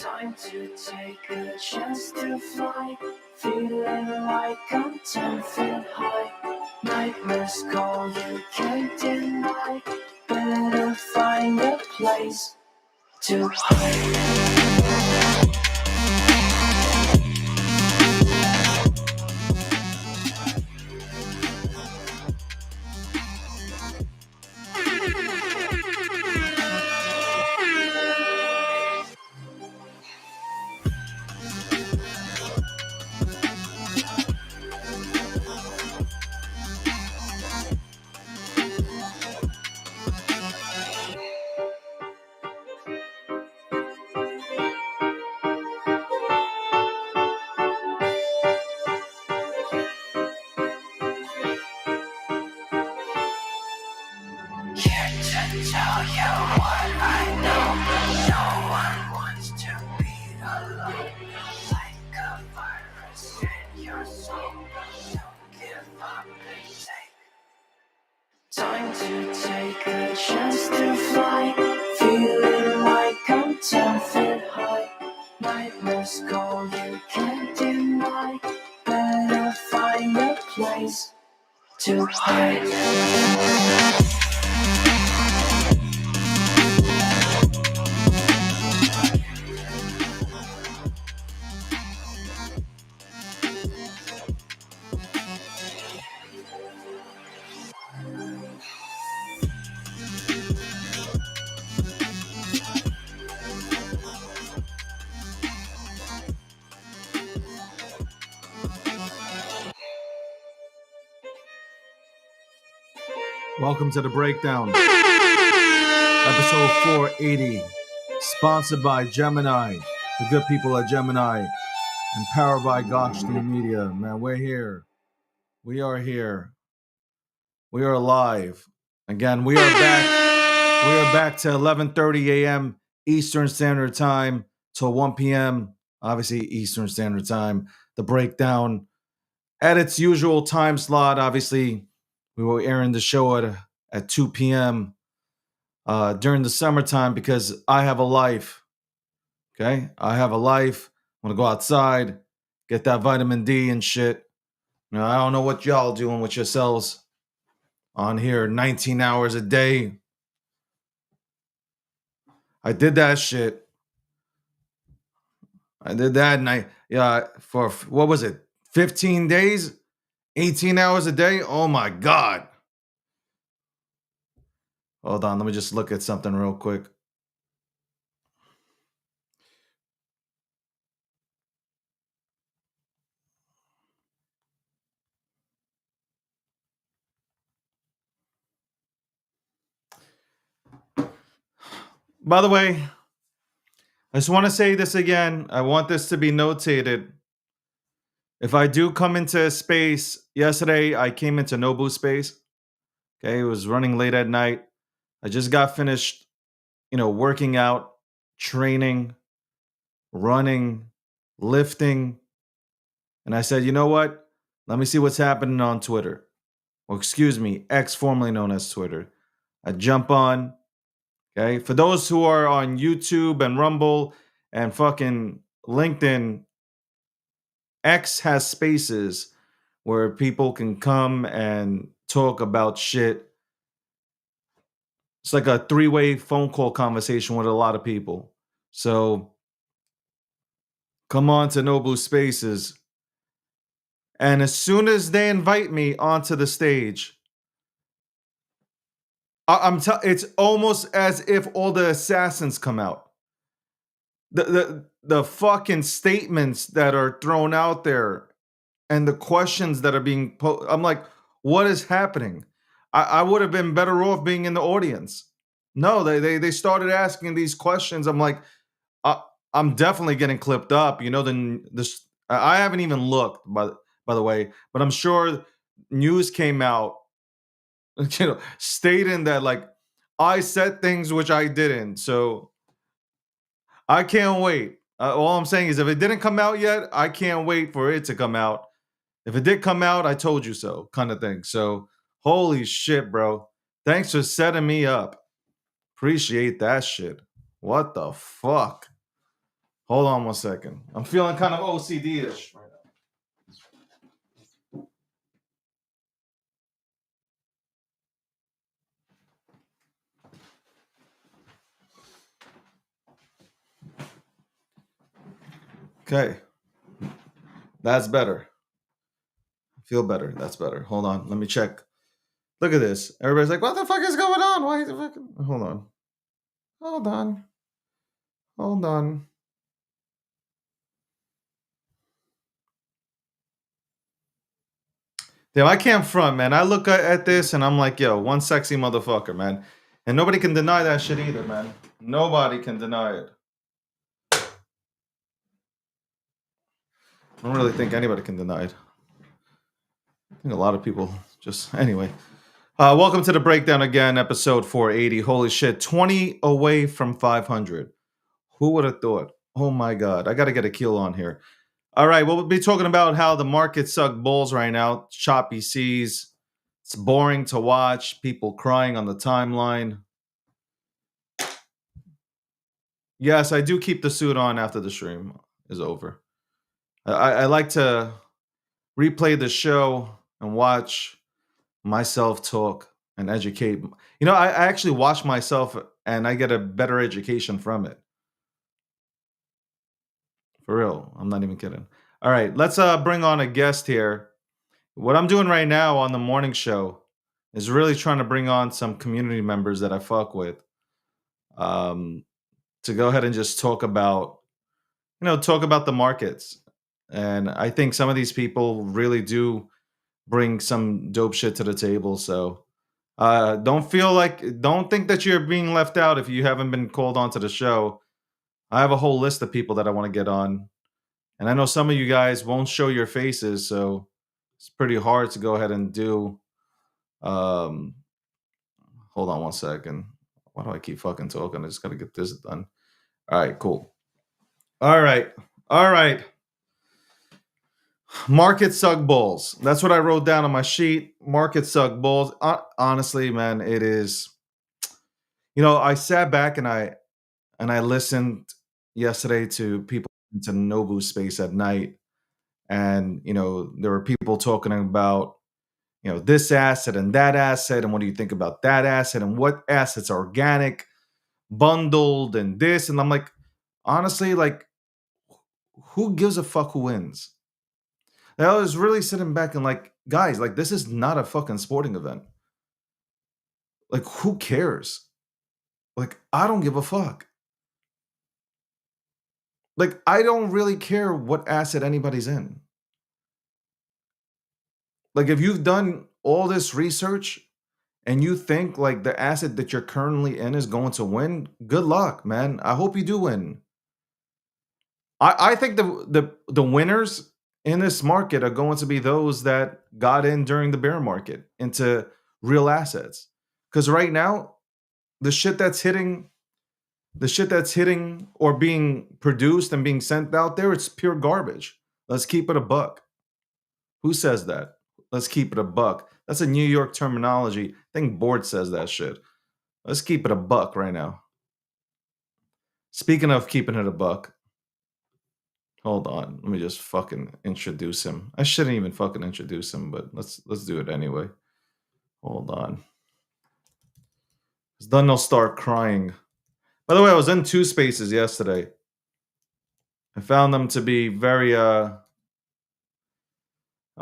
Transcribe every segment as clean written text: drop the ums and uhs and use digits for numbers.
Time to take a chance to fly, feeling like I'm 10 feet high. Nightmares call, you can't deny. Better find a place to hide. Here to tell you what I know. No one wants to be alone. Like a virus in your soul. Don't give up and take time to take a chance to fly. Feeling like I'm 10 feet high. Nightmares call, you can't deny. Better find a place to hide. Welcome to the Breakdown, episode 480, sponsored by Gemini, the good people at Gemini, and powered by Gokhshtein Media. Man, we're here. We are here. We are alive. Again, we are back. We are back to 11:30 a.m. Eastern Standard Time till 1 p.m. Obviously, Eastern Standard Time. The Breakdown at its usual time slot. Obviously, we were airing the show at 2 p.m. During the summertime because I have a life. Okay? I have a life. I want to go outside, get that vitamin D and shit. You know, I don't know what y'all doing with yourselves on here 19 hours a day. I did that shit. I did that and for what was it? 15 days? 18 hours a day? Oh my God. Hold on. Let me just look at something real quick. By the way, I just want to say this again. I want this to be notated. If I do come into a space, yesterday I came into Nobu space. Okay, it was running late at night. I just got finished, working out, training, running, lifting. And I said, you know what? Let me see what's happening on Twitter. Or excuse me, X, formerly known as Twitter. I jump on. Okay. For those who are on YouTube and Rumble and fucking LinkedIn, X has spaces where people can come and talk about shit. It's like a three-way phone call conversation with a lot of people. So come on to Nobu Spaces. And as soon as they invite me onto the stage, it's almost as if all the assassins come out. The fucking statements that are thrown out there and the questions that are being posed. I'm like, what is happening? I would have been better off being in the audience. No, they started asking these questions. I'm like, I, I'm definitely getting clipped up. Then this I haven't even looked by the way, but I'm sure news came out, stating that like I said things which I didn't. So I can't wait. All I'm saying is, if it didn't come out yet, I can't wait for it to come out. If it did come out, I told you so, kind of thing. So, holy shit, bro. Thanks for setting me up. Appreciate that shit. What the fuck? Hold on one second. I'm feeling kind of OCD ish right now. Okay. That's better. Feel better. That's better. Hold on. Let me check. Look at this. Everybody's like, what the fuck is going on? Why is it fucking. Hold on. Hold on. Hold on. Damn, I can't front, man. I look at this and I'm like, yo, one sexy motherfucker, man. And nobody can deny that shit either, man. Nobody can deny it. I don't really think anybody can deny it. I think a lot of people just. Anyway. Welcome to the breakdown again, episode 480. Holy shit, 20 away from 500. Who would have thought? Oh my God, I got to get a kill on here. All right, we'll be talking about how the market suck balls right now. Choppy seas. It's boring to watch. People crying on the timeline. Yes, I do keep the suit on after the stream is over. I like to replay the show and watch myself talk and educate. I actually watch myself and I get a better education from it. For real. I'm not even kidding. All right, let's bring on a guest here. What I'm doing right now on the morning show is really trying to bring on some community members that I fuck with, um, to go ahead and just talk about the markets. And I think some of these people really do bring some dope shit to the table. So don't think that you're being left out if you haven't been called onto the show. I have a whole list of people that I want to get on. And I know some of you guys won't show your faces, so it's pretty hard to go ahead and do. Um, Hold on one second. Why do I keep fucking talking? I just gotta get this done. All right, cool. All right. All right. Market suck balls. That's what I wrote down on my sheet. Market suck balls. Honestly, man, it is. I sat back and I listened yesterday to people into Nobu space at night, and there were people talking about this asset and that asset, and what do you think about that asset, and what assets are organic, bundled, and this, and I'm like, honestly, like, who gives a fuck who wins? I was really sitting back and like, guys, like this is not a fucking sporting event. Like, who cares? Like, I don't give a fuck. Like, I don't really care what asset anybody's in. Like, if you've done all this research and you think like the asset that you're currently in is going to win, good luck, man. I hope you do win. I think the winners in this market are going to be those that got in during the bear market into real assets. Because right now, the shit that's hitting, the shit that's hitting or being produced and being sent out there, it's pure garbage. Let's keep it a buck. Who says that? Let's keep it a buck. That's a New York terminology. I think Board says that shit. Let's keep it a buck right now. Speaking of keeping it a buck, hold on. Let me just fucking introduce him. I shouldn't even fucking introduce him, but let's do it anyway. Hold on. 'Cause then they'll start crying. By the way, I was in two spaces yesterday. I found them to be very I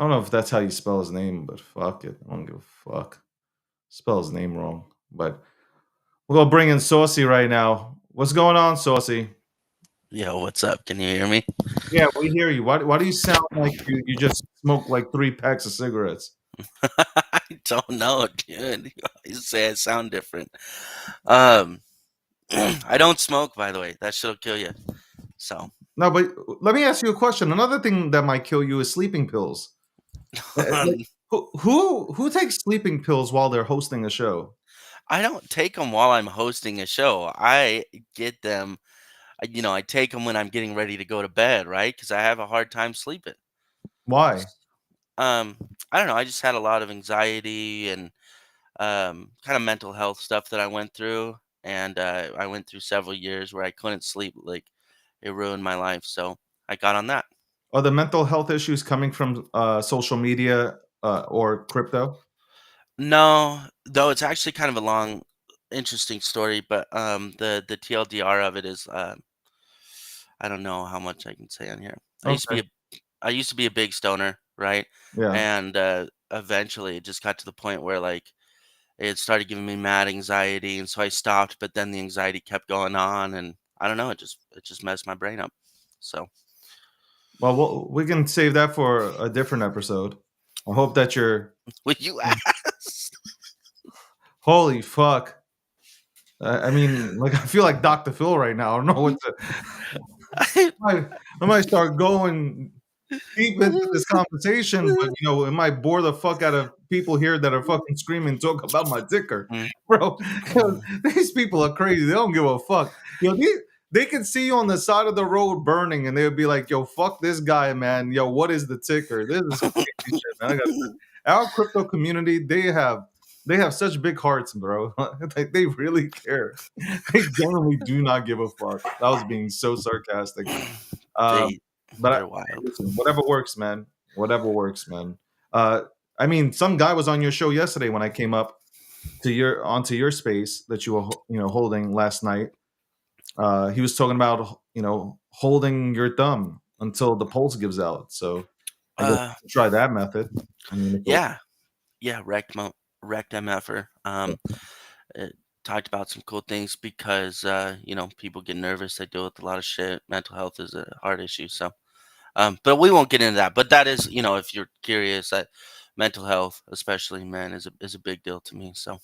don't know if that's how you spell his name, but fuck it. I don't give a fuck. Spell his name wrong. But we'll go bring in Saucy right now. What's going on, Saucy? Yo, what's up? Can you hear me? Yeah, we hear you. Why do you sound like you just smoked like 3 packs of cigarettes? I don't know, dude. You always say I sound different. Um, I don't smoke, by the way. That shit'll kill you. So, No, but let me ask you a question. Another thing that might kill you is sleeping pills. Like, who takes sleeping pills while they're hosting a show? I don't take them while I'm hosting a show. I get them, I take them when I'm getting ready to go to bed, right? Because I have a hard time sleeping. Why? Um, I don't know. I just had a lot of anxiety and kind of mental health stuff that I went through, and I went through several years where I couldn't sleep. Like it ruined my life, so I got on that. Are the mental health issues coming from social media or crypto? No, though it's actually kind of a long, interesting story, but the TLDR of it is I don't know how much I can say on here. Okay. I used to be a big stoner, right? Yeah. And eventually it just got to the point where like it started giving me mad anxiety, and so I stopped, but then the anxiety kept going on, and I don't know, it just messed my brain up. So, Well, we can save that for a different episode. I hope that you're. will you ask? Holy fuck. I mean, like, I feel like Dr. Phil right now. I don't know what to. I might start going deep into this conversation, but it might bore the fuck out of people here that are fucking screaming, talk about my ticker, Mm, bro. mm, These people are crazy. They don't give a fuck. They can see you on the side of the road burning, and they would be like, "Yo, fuck this guy, man. Yo, what is the ticker? This is some crazy shit, man." Our crypto community, they have such big hearts, bro. Like, they really care. They generally do not give a fuck. I was being so sarcastic. Um, they but they're wild. listen, whatever works, man. Whatever works, man. Uh, I mean, some guy was on your show yesterday when I came up onto your space that you were holding last night. He was talking about holding your thumb until the pulse gives out. So I guess Uh, try that method. I mean, yeah, yeah, wrecked MFer. It talked about some cool things because people get nervous. They deal with a lot of shit. Mental health is a hard issue. So, but we won't get into that. But that is, if you're curious, that mental health, especially men, is a big deal to me. So,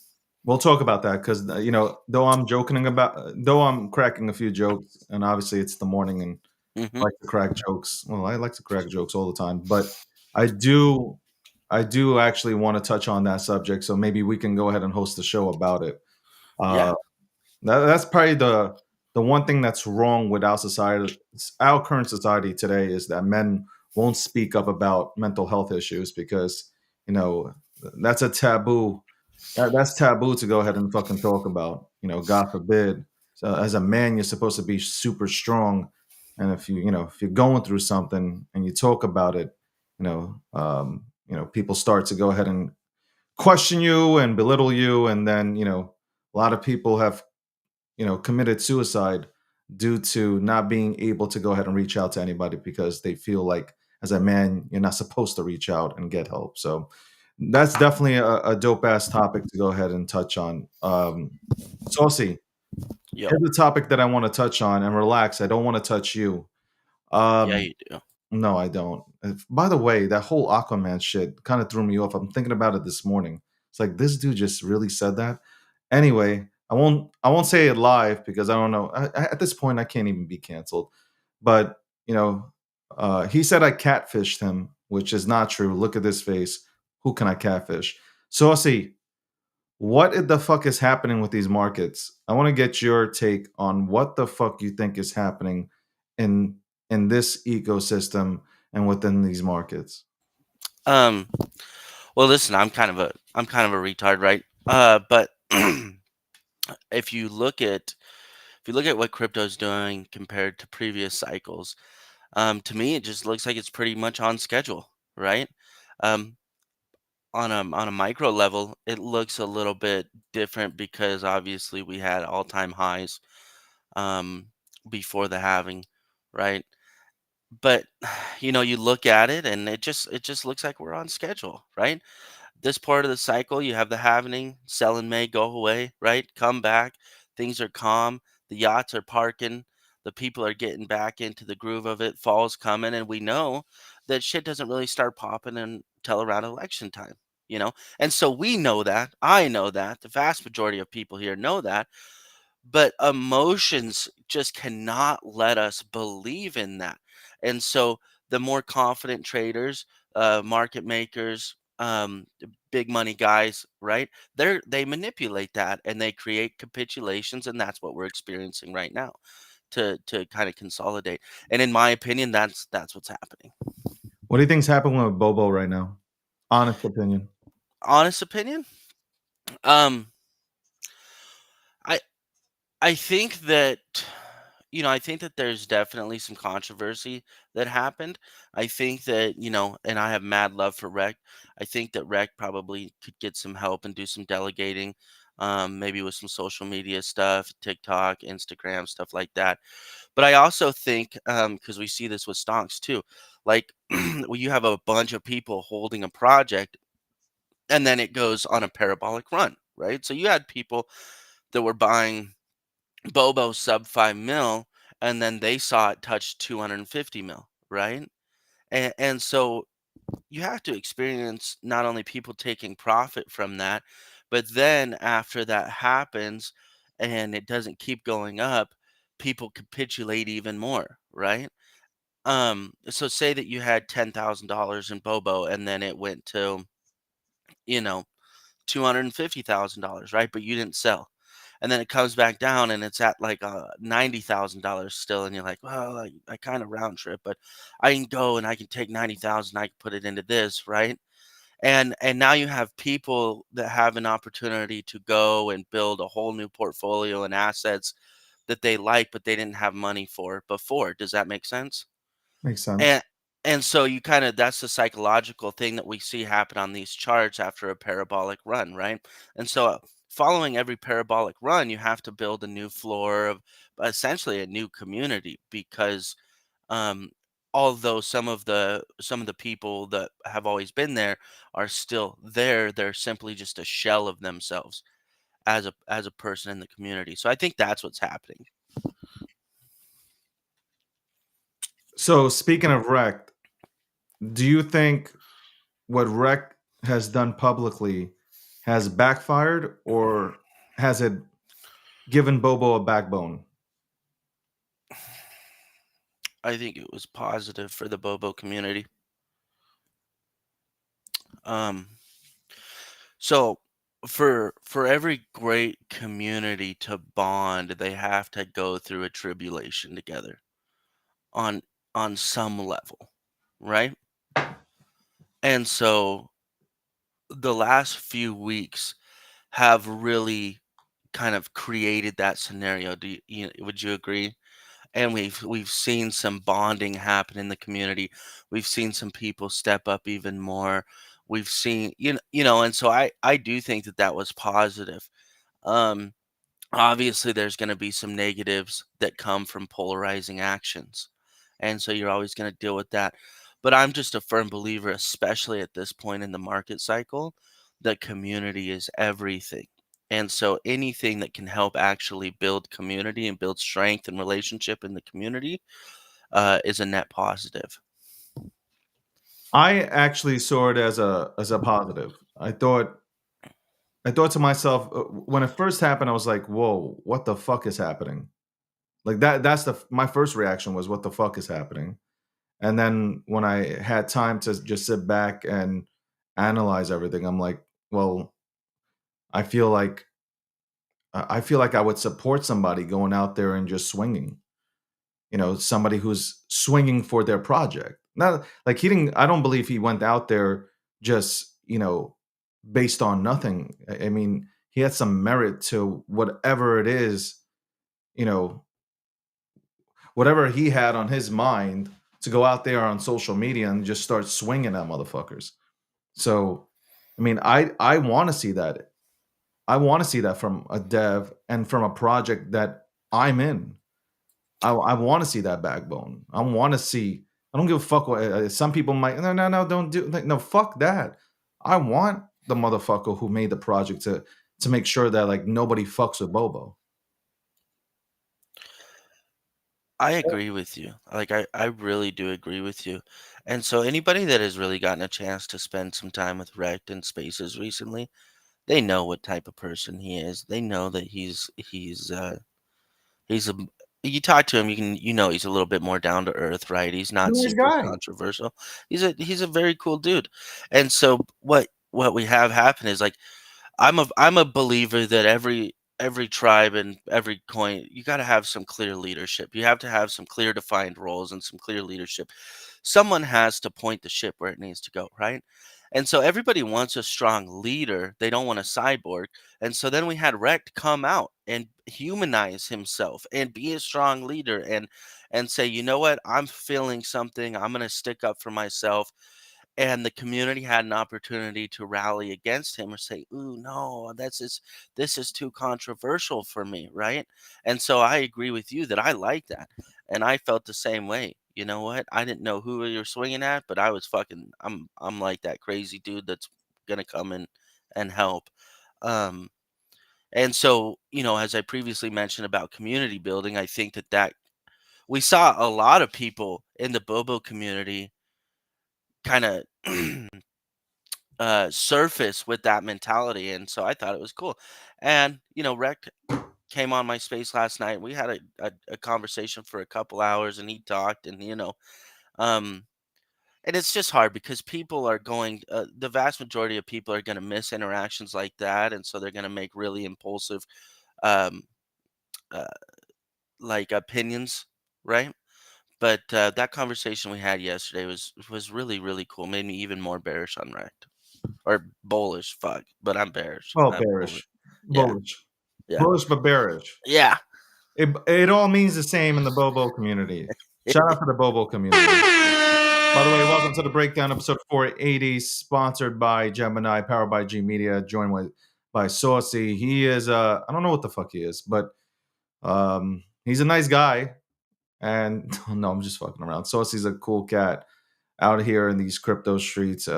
we'll talk about that because though I'm cracking a few jokes, and obviously it's the morning and I hmm like to crack jokes. Well, I like to crack jokes all the time, but I do, I do actually want to touch on that subject. So maybe we can go ahead and host a show about it. yeah, Uh, that's probably the one thing that's wrong with our society, our current society today, is that men won't speak up about mental health issues because you know that's a taboo. That's taboo to go ahead and fucking talk about. God forbid. So as a man, you're supposed to be super strong, and if you're going through something and you talk about it, people start to go ahead and question you and belittle you, and then a lot of people have committed suicide due to not being able to go ahead and reach out to anybody because they feel like as a man, you're not supposed to reach out and get help. So that's definitely a dope ass topic to go ahead and touch on. Saucy, Yo, here's the topic that I want to touch on, and relax. I don't want to touch you. yeah, Um, you do. no, I don't. By the way, that whole Aquaman shit kind of threw me off. I'm thinking about it this morning. It's like this dude just really said that. Anyway, I won't say it live because I don't know. At this point, I can't even be canceled. But you know, he said I catfished him, which is not true. Look at this face. Who can I catfish? Saucy, what the fuck is happening with these markets? I want to get your take on what the fuck you think is happening in this ecosystem and within these markets. Um, well, listen, I'm kind of a retard, right? But if you look at what crypto's doing compared to previous cycles, to me it just looks like it's pretty much on schedule, right? Um, on a micro level, it looks a little bit different because obviously we had all-time highs um, before the halving, right? But you look at it and it just looks like we're on schedule, right? This part of the cycle, you have the halvening, sell in May, go away, right? Come back, things are calm, the yachts are parking, the people are getting back into the groove of it, fall's coming, and we know that shit doesn't really start popping until around election time, you know? And so we know that, I know that, the vast majority of people here know that, but emotions just cannot let us believe in that. And so the more confident traders, market makers, big money guys, right? They manipulate that and they create capitulations, and that's what we're experiencing right now to kind of consolidate. And in my opinion, that's what's happening. What do you think's happening with Bobo right now? Honest opinion. Honest opinion, um, I I think that I think that there's definitely some controversy that happened. I think that, and I have mad love for Rec. I think that Rec probably could get some help and do some delegating, maybe with some social media stuff, TikTok, Instagram, stuff like that. But I also think, because we see this with stonks too, like when you have a bunch of people holding a project and then it goes on a parabolic run, right? So you had people that were buying Bobo sub 5 mil, and then they saw it touch 250 mil, right? And so you have to experience not only people taking profit from that, but then after that happens and it doesn't keep going up, people capitulate even more, right? So say that you had $10,000 in Bobo and then it went to, you know, $250,000, right? But you didn't sell. And then it comes back down and it's at like $90,000 still. And you're like, well, I kind of round trip, but I can go and I can take 90,000, I can put it into this, right? And now you have people that have an opportunity to go and build a whole new portfolio and assets that they like, but they didn't have money for before. Does that make sense? Makes sense. And and so you kinda that's the psychological thing that we see happen on these charts after a parabolic run, right? And so, following every parabolic run, you have to build a new floor of essentially a new community because, um, although some of the people that have always been there are still there, they're simply just a shell of themselves as a person in the community. So I think that's what's happening. So speaking of Rec, do you think what Rec has done publicly has backfired, or has it given Bobo a backbone? I think it was positive for the Bobo community. Um So for every great community to bond, they have to go through a tribulation together on some level, right? And so the last few weeks have really kind of created that scenario. Would you agree? And we've seen some bonding happen in the community. We've seen some people step up even more. We've seen and so I do think that that was positive. Um, Obviously, there's going to be some negatives that come from polarizing actions. And so you're always going to deal with that. But I'm just a firm believer, especially at this point in the market cycle, that community is everything. And so anything that can help actually build community and build strength and relationship in the community is a net positive. I actually saw it as a positive. I thought to myself when it first happened, I was like, "Whoa, what the fuck is happening?" Like that's my first reaction was, "What the fuck is happening?" And then when I had time to just sit back and analyze everything, I'm like, "Well, I feel like I feel like I would support somebody going out there and just swinging. Somebody who's swinging for their project. Not like he didn't. I don't believe he went out there just based on nothing. I mean, he had some merit to whatever it is, you know, whatever he had on his mind to go out there on social media and just start swinging at motherfuckers. So, I mean, I want to see that. I want to see that from a dev and from a project that I'm in. I want to see that backbone. I want to see. I don't give a fuck what some people might. No, no, no, don't do. Like, no, fuck that. I want the motherfucker who made the project to make sure that like nobody fucks with Bobo. I agree with you. Like I really do agree with you. And so anybody that has really gotten a chance to spend some time with Rect in spaces recently, they know what type of person he is. They know that he's a you talk to him, he's a little bit more down to earth, right? He's not Nice super guy. controversial. He's a very cool dude. And so what we have happen is like I'm a believer that every tribe and every coin, you got to have some clear leadership. You have to have some clear defined roles and some clear leadership. Someone has to point the ship where it needs to go, right? And so everybody wants a strong leader. They don't want a cyborg. And so then we had Rect come out and humanize himself and be a strong leader and say, you know what, I'm feeling something. I'm going to stick up for myself, and the community had an opportunity to rally against him or say, "Ooh, no, this is too controversial for me," right? And so I agree with you that I like that, and I felt the same way. You know what? I didn't know who you're swinging at, but I was fucking. I'm like that crazy dude that's gonna come in and help. Um, and so as I previously mentioned about community building, I think that we saw a lot of people in the Bobo community kind of surface with that mentality, and so I thought it was cool. And Rec came on my space last night. We had a conversation for a couple hours, and he talked, and um, and it's just hard because people are going. The vast majority of people are going to miss interactions like that, and so they're going to make really impulsive, um, uh, like opinions, right? But that conversation we had yesterday was really really cool. Made me even more bearish on Rec. Or bullish, fuck, but I'm bearish, Oh, not bullish. bearish, Yeah, bullish, yeah, bullish, but bearish. yeah. It all means the same in the Bobo community. Shout out to the Bobo community. By the way, welcome to the breakdown episode 480, sponsored by Gemini, powered by G Media, joined by Saucy. He is I don't know what the fuck he is, but he's a nice guy. And no, I'm just fucking around. Saucy's a cool cat out here in these crypto streets.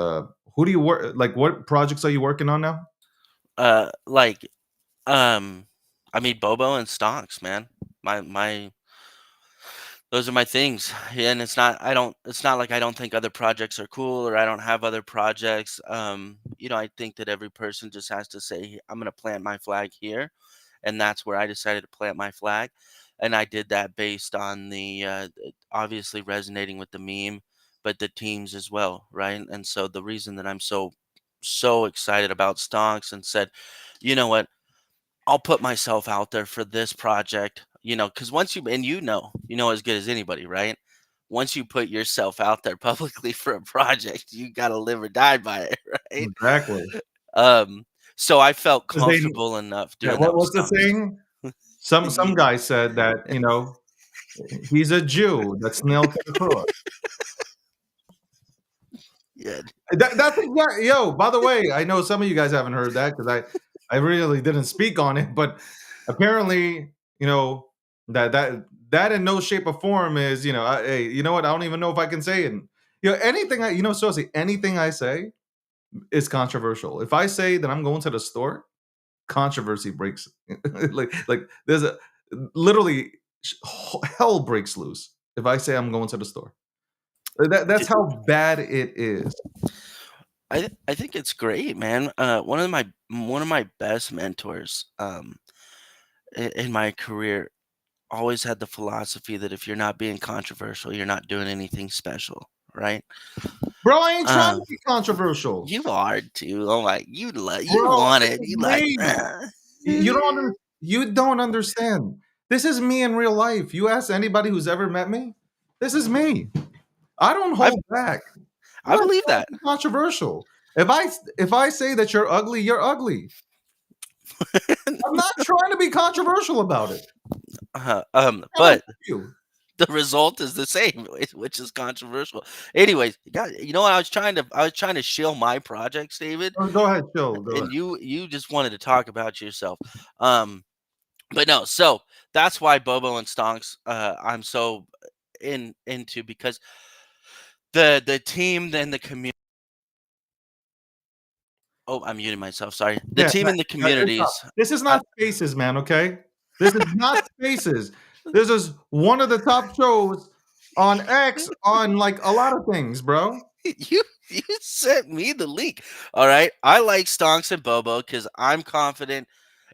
Who do you work like what projects are you working on now? Like, um, I mean, Bobo and Stonks, man. My those are my things, and it's not like I don't think other projects are cool or I don't have other projects. I think that every person just has to say, I'm gonna plant my flag here, and that's where I decided to plant my flag, and I did that based on the obviously resonating with the meme, but the teams as well, right? And so the reason that I'm so excited about Stonks and said, you know what, I'll put myself out there for this project, because once you know as good as anybody, right? Once you put yourself out there publicly for a project, you got to live or die by it, right? Exactly. Um, so I felt Because they comfortable enough yeah, doing that with what's the Stonks. saying? Some guy said that, he's a Jew that's nailed to the cross. Yeah. That's exactly yo. By the way, I know some of you guys haven't heard that because I really didn't speak on it, but apparently, that in no shape or form is hey, you know what? I don't even know if I can say it. Anything Sosi, anything I say is controversial. If I say that I'm going to the store, controversy breaks. like there's a literally hell breaks loose if I say I'm going to the store. That's D- how bad it is. I think it's great, man. One of my best mentors in my career always had the philosophy that if you're not being controversial, you're not doing anything special, right? Bro, I ain't trying Um, to be controversial. you are too. Oh my, you Bro, want this it. is You like. me. You don't understand. This is me in real life. You ask anybody who's ever met me, this is me. I don't I hold back. I'm I not believe trying that. to be controversial. If I say that you're ugly, you're ugly. I'm not trying to be controversial about it. I don't But love you. the result is the same, which is controversial. Anyways, you know what? I was trying to shill my projects, David, Oh, go ahead, chill. Go ahead. and you just wanted to talk about yourself. Um, but no, so that's why Bobo and Stonks I'm so into because the team and the community. Oh, I'm muting myself. Sorry. The Yeah, team and the stop. communities. This is I, not Spaces, man. Okay, this is not Spaces. This is one of the top shows on X on like a lot of things, bro. you sent me the link. All right. I like Stonks and Bobo because I'm confident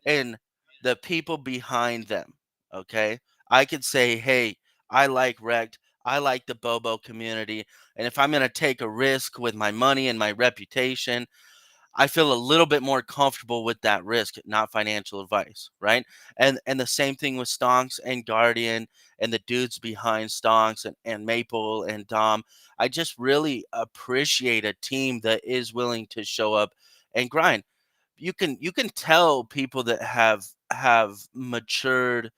in the people behind them. Okay. I could say, hey, I like Rect. I like the Bobo community. And if I'm going to take a risk with my money and my reputation, I feel a little bit more comfortable with that risk, not financial advice, right? And the same thing with Stonks and Guardian and the dudes behind Stonks and Maple and Dom. I just really appreciate a team that is willing to show up and grind. You can tell people that have matured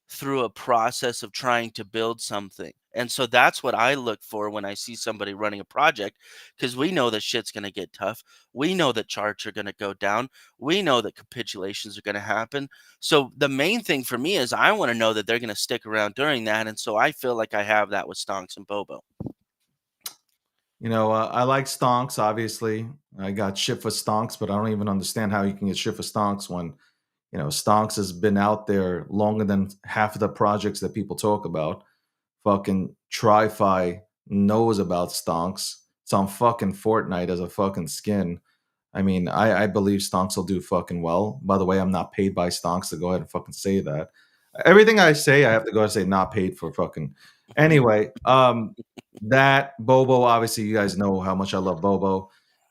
through a process of trying to build something. And so that's what I look for when I see somebody running a project because we know that shit's going to get tough. We know that charts are going to go down. We know that capitulations are going to happen. So the main thing for me is I want to know that they're going to stick around during that. And so I feel like I have that with Stonks and Bobo. I like stonks. Obviously, I got shit for stonks, but I don't even understand how you can get shit for stonks when stonks has been out there longer than half of the projects that people talk about. Fucking Tri-Fi knows about stonks. It's on fucking Fortnite as a fucking skin. I mean, I believe stonks will do fucking well. By the way, I'm not paid by stonks to go ahead and fucking say that. Everything I say, I have to go and say not paid for fucking. Anyway, that Bobo, obviously, you guys know how much I love Bobo.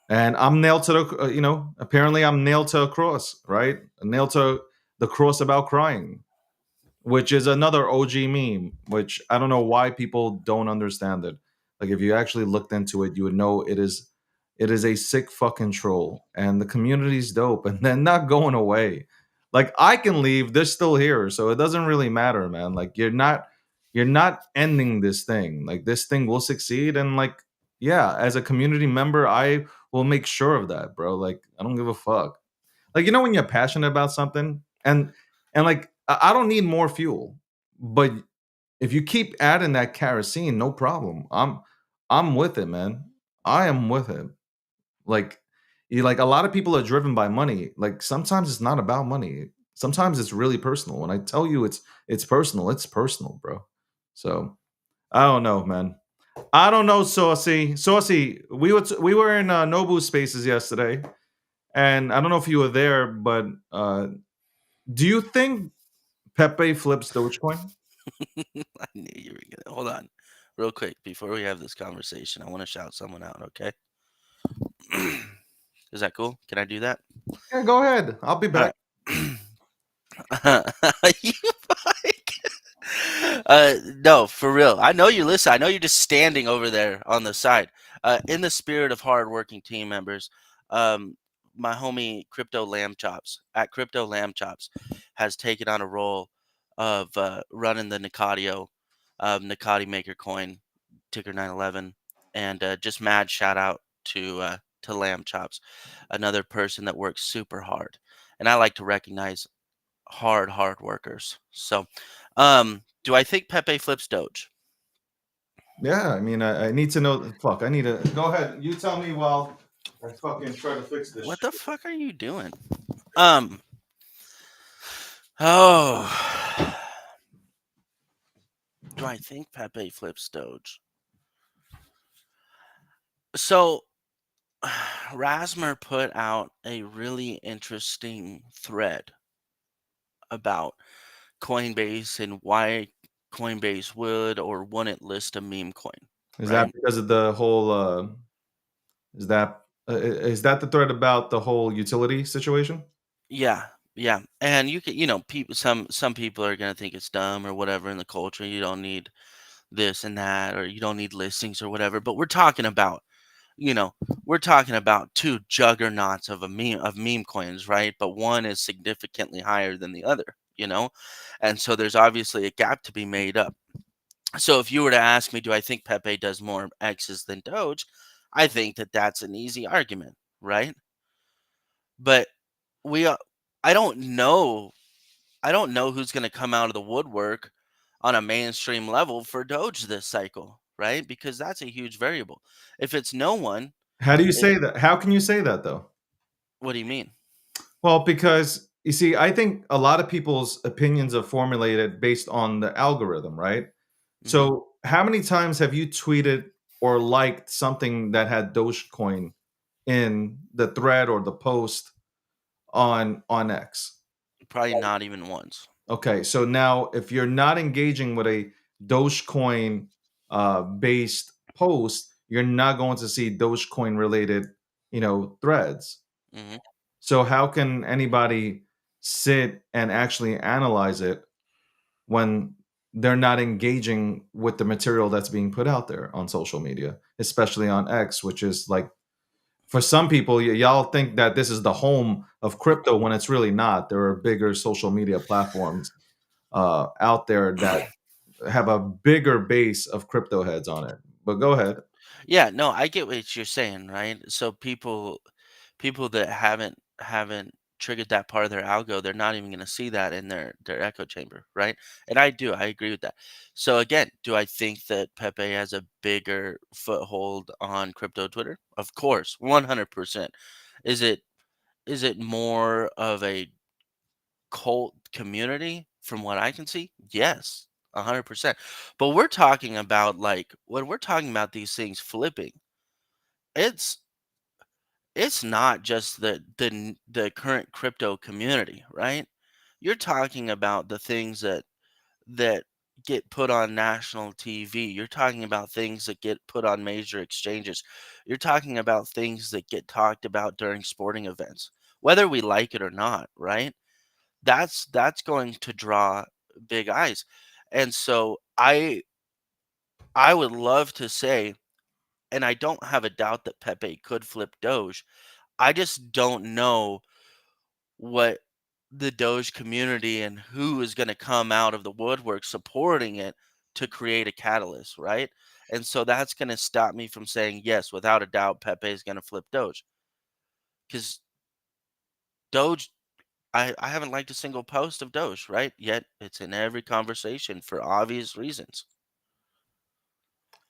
And I'm nailed to the, apparently I'm nailed to a cross, right? Nailed to the cross about crying, which is another OG meme, which I don't know why people don't understand it. Like if you actually looked into it, you would know it is a sick fucking troll, and the community's dope, and they're not going away. Like I can leave, they're still here, so it doesn't really matter, man. Like you're not ending this thing. Like this thing will succeed, and like yeah, as a community member, I will make sure of that, bro. Like I don't give a fuck. Like when you're passionate about something, and like I don't need more fuel, but if you keep adding that kerosene, no problem. I'm with it, man. I am with it. Like like a lot of people are driven by money. Like sometimes it's not about money. Sometimes it's really personal. When I tell you it's personal, it's personal, bro. So I don't know, man. I don't know, Saucy. Saucy, we were in Nobu Spaces yesterday, and I don't know if you were there, but do you think Pepe flips Dogecoin? I knew you were going to. Hold on. Real quick, before we have this conversation, I want to shout someone out, okay? Is that cool? Can I do that? Yeah, go ahead. I'll be All back. right. You Mike. No, for real. I know you listen. I know you're just standing over there on the side. In the spirit of hardworking team members, um, my homie Crypto Lamb Chops at Crypto Lamb Chops has taken on a role of running the Nicatio, Nicati Maker Coin, ticker 911, and just mad shout out to Lamb Chops, another person that works super hard, and I like to recognize hard workers. So, do I think Pepe flips Doge? Yeah, I mean, I need to know. Fuck, I need to go ahead. You tell me while I fucking try to fix this What shit. the fuck are you doing? Um. Oh. Do I think Pepe flips Doge? So Rasmer put out a really interesting thread about Coinbase and why Coinbase would or wouldn't list a meme coin, Is that right? because of the whole? Is that the thread about the whole utility situation? Yeah, yeah. And you can, people some people are gonna think it's dumb or whatever in the culture. You don't need this and that, or you don't need listings or whatever. But you know, we're talking about two juggernauts of meme coins, right? But one is significantly higher than the other. And so there's obviously a gap to be made up. So if you were to ask me, do I think Pepe does more X's than Doge? I think that that's an easy argument, right? But we, I don't know. I don't know who's going to come out of the woodwork on a mainstream level for Doge this cycle, right? Because that's a huge variable. If it's no one, How do you it, say that? How can you say that though? what do you mean? Well, because you see, I think a lot of people's opinions are formulated based on the algorithm, right? Hmm. So, how many times have you tweeted or liked something that had Dogecoin in the thread or the post on X? Probably not even once. Okay, so now if you're not engaging with a Dogecoin based post, you're not going to see Dogecoin related, threads. Hmm. So how can anybody sit and actually analyze it when they're not engaging with the material that's being put out there on social media, especially on X, which is like for some people, y'all think that this is the home of crypto when it's really not. There are bigger social media platforms out there that have a bigger base of crypto heads on it. But go ahead. Yeah, no, I get what you're saying, right? So people that haven't triggered that part of their algo, they're not even going to see that in their echo chamber, right? And I agree with that. So again, do I think that Pepe has a bigger foothold on crypto Twitter? Of course, 100%. Is it more of a cult community from what I can see? Yes, 100%. But we're talking about like when we're talking about these things flipping, it's it's not just the current crypto community, right? You're talking about the things that get put on national TV. You're talking about things that get put on major exchanges. You're talking about things that get talked about during sporting events, whether we like it or not, right? That's going to draw big eyes. And so I would love to say, and I don't have a doubt that Pepe could flip Doge. I just don't know what the Doge community and who is going to come out of the woodwork supporting it to create a catalyst, right? And so that's going to stop me from saying yes, without a doubt, Pepe is going to flip Doge because Doge. I haven't liked a single post of Doge, right? Yet it's in every conversation for obvious reasons.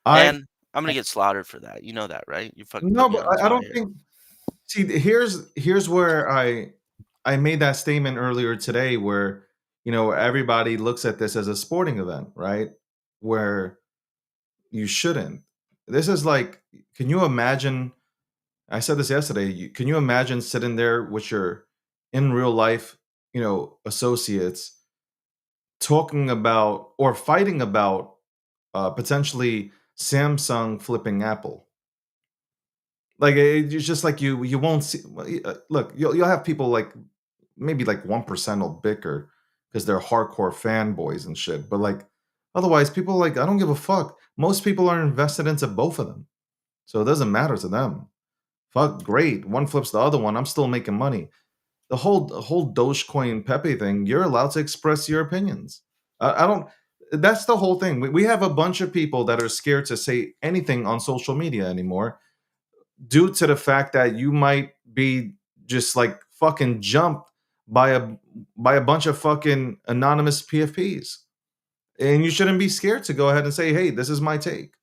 I And I'm gonna get slaughtered for that. You know that, right? You fucking put no, me but on the I spot don't here. think. See, here's where I made that statement earlier today, where everybody looks at this as a sporting event, right? Where you shouldn't. This is like, can you imagine? I said this yesterday. Can you imagine sitting there with your in real life, associates talking about or fighting about potentially Samsung flipping Apple? Like it's just like you won't see. Well, look, you'll have people like maybe like 1% will bicker because they're hardcore fanboys and shit. But like otherwise, people like I don't give a fuck. Most people are invested into both of them, so it doesn't matter to them. Fuck, great. One flips the other one. I'm still making money. The whole Dogecoin Pepe thing. You're allowed to express your opinions. I don't. That's the whole thing. We have a bunch of people that are scared to say anything on social media anymore due to the fact that you might be just like fucking jumped by a bunch of fucking anonymous PFPs. And you shouldn't be scared to go ahead and say, "Hey, this is my take."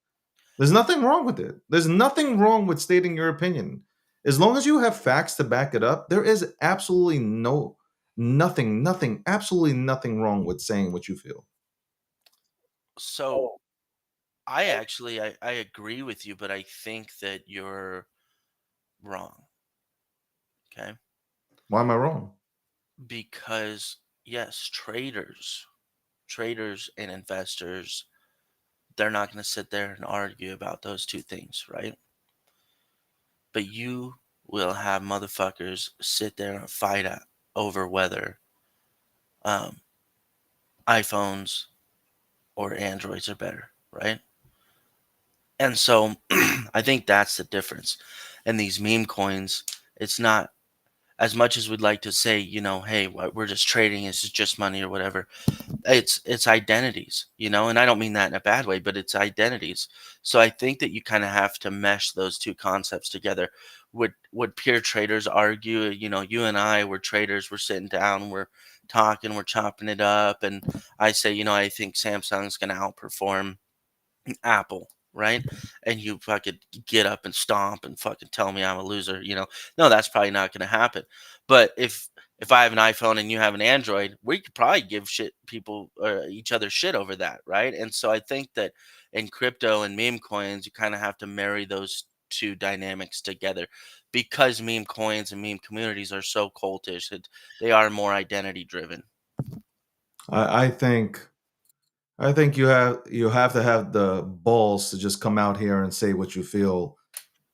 There's nothing wrong with it. There's nothing wrong with stating your opinion. As long as you have facts to back it up, there is absolutely absolutely nothing wrong with saying what you feel. So I actually I agree with you, but I think that you're wrong. Okay. Why am I wrong? Because yes, traders and investors, they're not going to sit there and argue about those two things, right? But you will have motherfuckers sit there and fight over whether um, iPhones or Androids are better, right? And so I think that's the difference. And these meme coins, it's not as much as we'd like to say, hey, we're just trading, this is just money or whatever. It's identities, and I don't mean that in a bad way, but it's identities. So I think that you kind of have to mesh those two concepts together. Would peer traders argue, you and I, we're traders, we're sitting down, we're talking, we're chopping it up, and I say, I think Samsung's going to outperform Apple, right? And you fucking get up and stomp and fucking tell me I'm a loser, No, that's probably not going to happen. But if I have an iPhone and you have an Android, we could probably give shit people or each other shit over that, right? And so I think that in crypto and meme coins, you kind of have to marry those two dynamics together because meme coins and meme communities are so cultish. They are more identity driven. I, I think I think you have to have the balls to just come out here and say what you feel.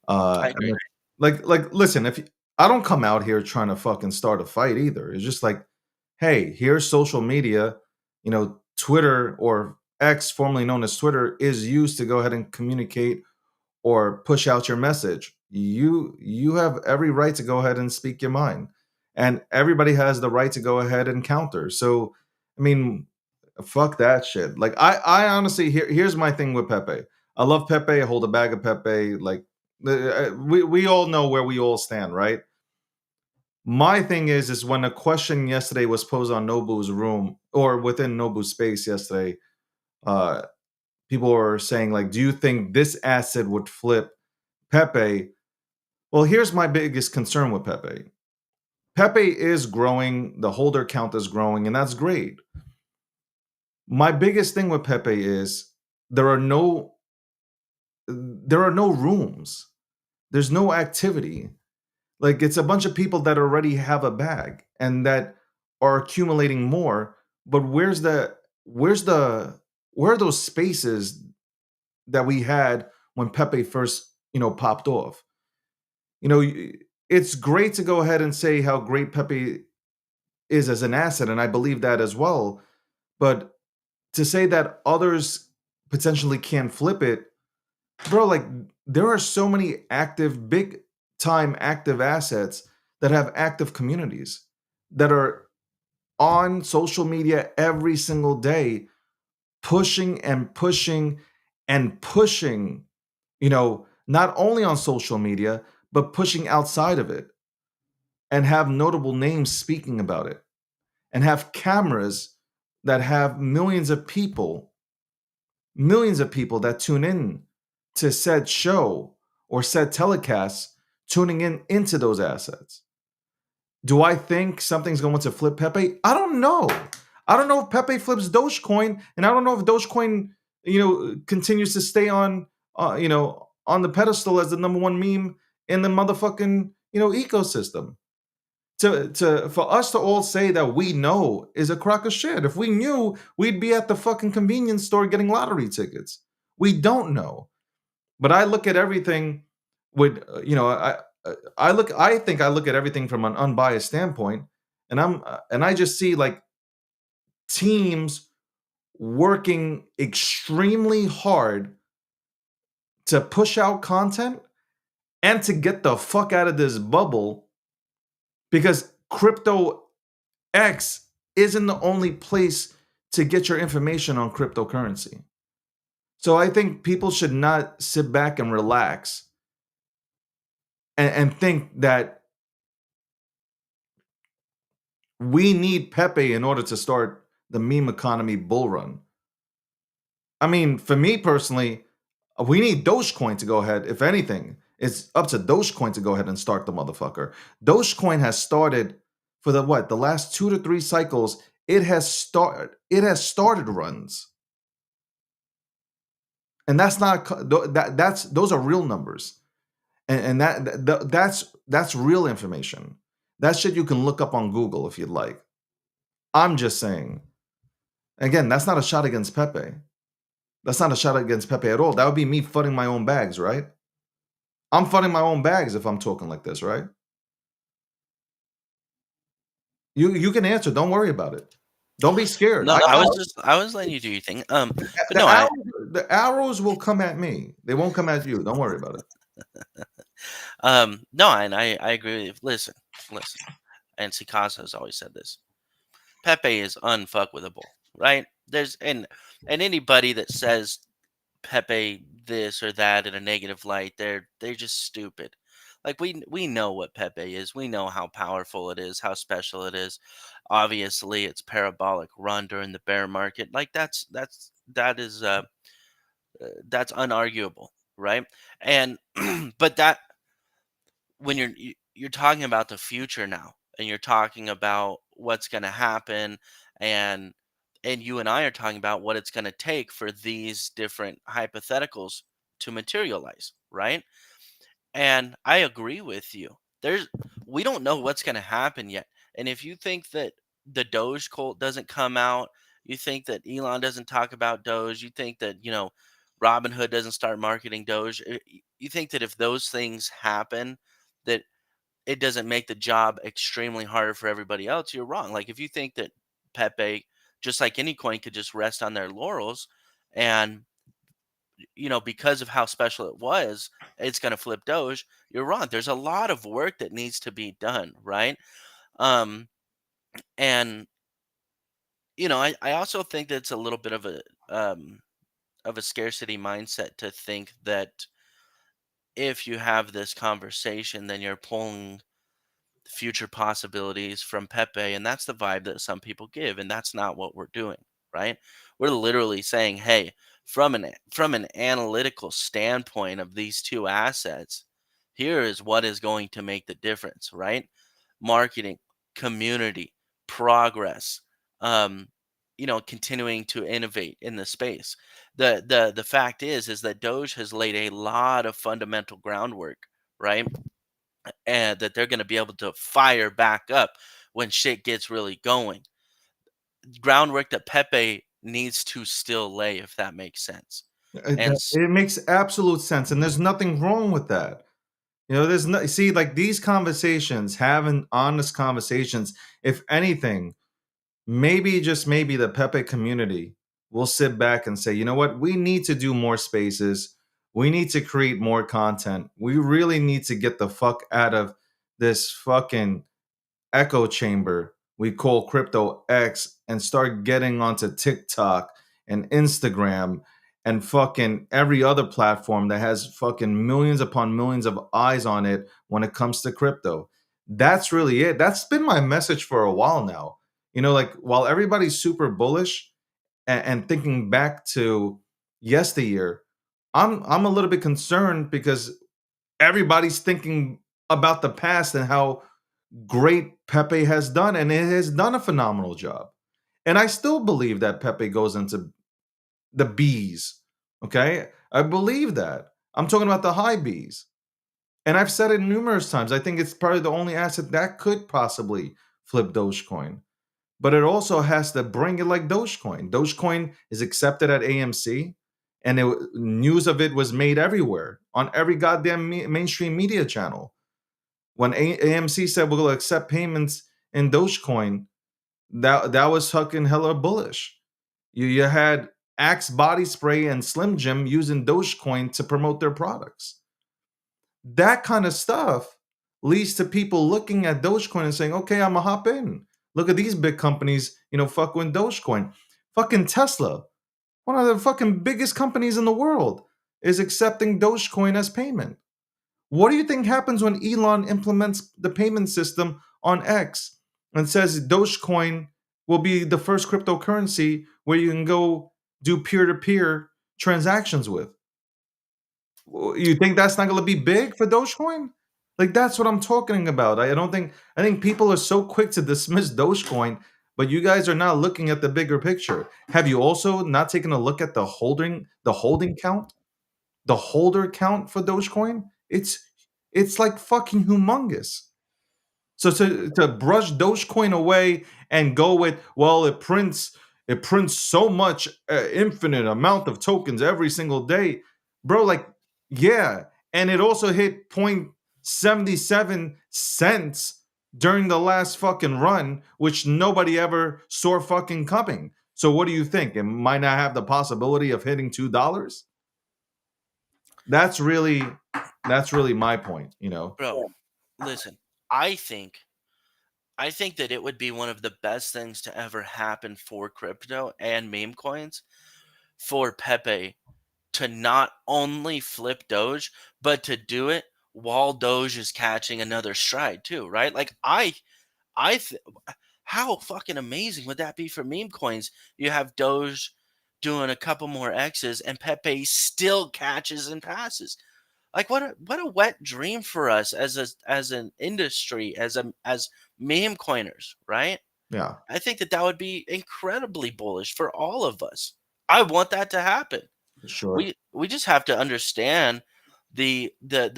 I And agree. listen, if I don't come out here trying to fucking start a fight either. It's just like, hey, here's social media. Twitter or X, formerly known as Twitter, is used to go ahead and communicate or push out your message. You have every right to go ahead and speak your mind, and everybody has the right to go ahead and counter. So, I mean, fuck that shit. Like, I honestly, here's my thing with Pepe. I love Pepe. I hold a bag of Pepe. Like, we all know where we all stand, right? My thing is when a question yesterday was posed on Nobu's room or within Nobu's space yesterday, uh, people were saying like, "Do you think this asset would flip Pepe?" Well, here's my biggest concern with Pepe. Pepe is growing, the holder count is growing, and that's great. My biggest thing with Pepe is there are no there are no rooms. There's no activity. Like it's a bunch of people that already have a bag and that are accumulating more. But where are those spaces that we had when Pepe first, popped off? You know, it's great to go ahead and say how great Pepe is as an asset, and I believe that as well. But to say that others potentially can't flip it, bro, like there are so many active, big time active assets that have active communities that are on social media every single day, pushing and pushing and pushing, not only on social media, but pushing outside of it and have notable names speaking about it and have cameras that have millions of people that tune in to said show or said telecast tuning in into those assets. Do I think something's going to flip Pepe? I don't know. I don't know if Pepe flips Dogecoin, and I don't know if Dogecoin, continues to stay on the pedestal as the number one meme in the motherfucking, ecosystem. For us to all say that we know is a crock of shit. If we knew, we'd be at the fucking convenience store getting lottery tickets. We don't know. But I look at everything with I think I look at everything from an unbiased standpoint, and I just see like teams working extremely hard to push out content and to get the fuck out of this bubble because crypto X isn't the only place to get your information on cryptocurrency. So I think people should not sit back and relax and think that we need Pepe in order to start the meme economy bull run. I mean, for me personally, We need Dogecoin to go ahead. If anything, it's up to Dogecoin to go ahead and start the motherfucker. Dogecoin has started for the last 2 to 3 cycles. It has started runs, and that's not that's those are real numbers, and that's real information. That shit you can look up on Google if you'd like. I'm just saying. Again, that's not a shot against Pepe. That's not a shot against Pepe at all. That would be me futting my own bags, right? I'm futting my own bags if I'm talking like this, right? You can answer. Don't worry about it. Don't be scared. No, I was letting you do your thing. But The no, arrows, the arrows will come at me. They won't come at you. Don't worry about it. no, and I agree with you. Listen, and Sikasa has always said this. Pepe is unfuckwithable, right? And anybody that says Pepe this or that in a negative light, they're just stupid. Like we know what Pepe is. We know how powerful it is, how special it is. Obviously, it's parabolic run during the bear market. Like that's unarguable, right? And but that when you're talking about the future now, and you're talking about what's going to happen, and you and I are talking about what it's going to take for these different hypotheticals to materialize, right? And I agree with you. We don't know what's going to happen yet. And if you think that the Doge cult doesn't come out, you think that Elon doesn't talk about Doge, you think that, Robinhood doesn't start marketing Doge, you think that if those things happen, that it doesn't make the job extremely harder for everybody else, you're wrong. Like if you think that Pepe, just like any coin, could just rest on their laurels and because of how special it was, it's going to flip Doge. You're wrong. There's a lot of work that needs to be done, right? Um, and I also think that it's a little bit of a scarcity mindset to think that if you have this conversation, then you're pulling future possibilities from Pepe, and that's the vibe that some people give, and that's not what we're doing, right? We're literally saying, hey, from an analytical standpoint of these two assets, here is what is going to make the difference, right? Marketing, community, progress, continuing to innovate in the space. The fact is that Doge has laid a lot of fundamental groundwork, right? And that they're going to be able to fire back up when shit gets really going. Groundwork that Pepe needs to still lay, if that makes sense. And It makes absolute sense, and there's nothing wrong with that. There's no see like these conversations, having honest conversations. If anything, maybe just maybe the Pepe community will sit back and say, you know what, we need to do more spaces. We need to create more content. We really need to get the fuck out of this fucking echo chamber we call crypto X and start getting onto TikTok and Instagram and fucking every other platform that has fucking millions upon millions of eyes on it when it comes to crypto. That's really it. That's been my message for a while now. Like while everybody's super bullish and thinking back to yesteryear, I'm a little bit concerned because everybody's thinking about the past and how great Pepe has done, and it has done a phenomenal job. And I still believe that Pepe goes into the B's. Okay, I believe that. I'm talking about the high B's, and I've said it numerous times. I think it's probably the only asset that could possibly flip Dogecoin, but it also has to bring it like Dogecoin. Dogecoin is accepted at AMC, and news of it was made everywhere on every goddamn mainstream media channel. When AMC said we're going to accept payments in Dogecoin, that was fucking hella bullish. You had Axe Body Spray and Slim Jim using Dogecoin to promote their products. That kind of stuff leads to people looking at Dogecoin and saying, okay, I'm going to hop in. Look at these big companies, fuck with Dogecoin. Fucking Tesla, one of the fucking biggest companies in the world, is accepting Dogecoin as payment. What do you think happens when Elon implements the payment system on X and says Dogecoin will be the first cryptocurrency where you can go do peer-to-peer transactions with? You think that's not going to be big for Dogecoin? Like that's what I'm talking about. I don't think I think people are so quick to dismiss Dogecoin, but you guys are not looking at the bigger picture. Have you also not taken a look at the holding count, the holder count for Dogecoin? It's like fucking humongous. So to brush Dogecoin away and go with, well, it prints so much infinite amount of tokens every single day, bro. Like, yeah, and it also hit 0.77 cents during the last fucking run, which nobody ever saw fucking coming. So what do you think? It might not have the possibility of hitting $2. That's really that's really my point. Bro, listen, I think I think that it would be one of the best things to ever happen for crypto and meme coins for Pepe to not only flip Doge, but to do it while Doge is catching another stride too, right? Like I th- how fucking amazing would that be for meme coins? You have Doge doing a couple more X's and Pepe still catches and passes. Like what a wet dream for us as an industry, as meme coiners, right? Yeah, I think that would be incredibly bullish for all of us. I want that to happen. sure. We just have to understand the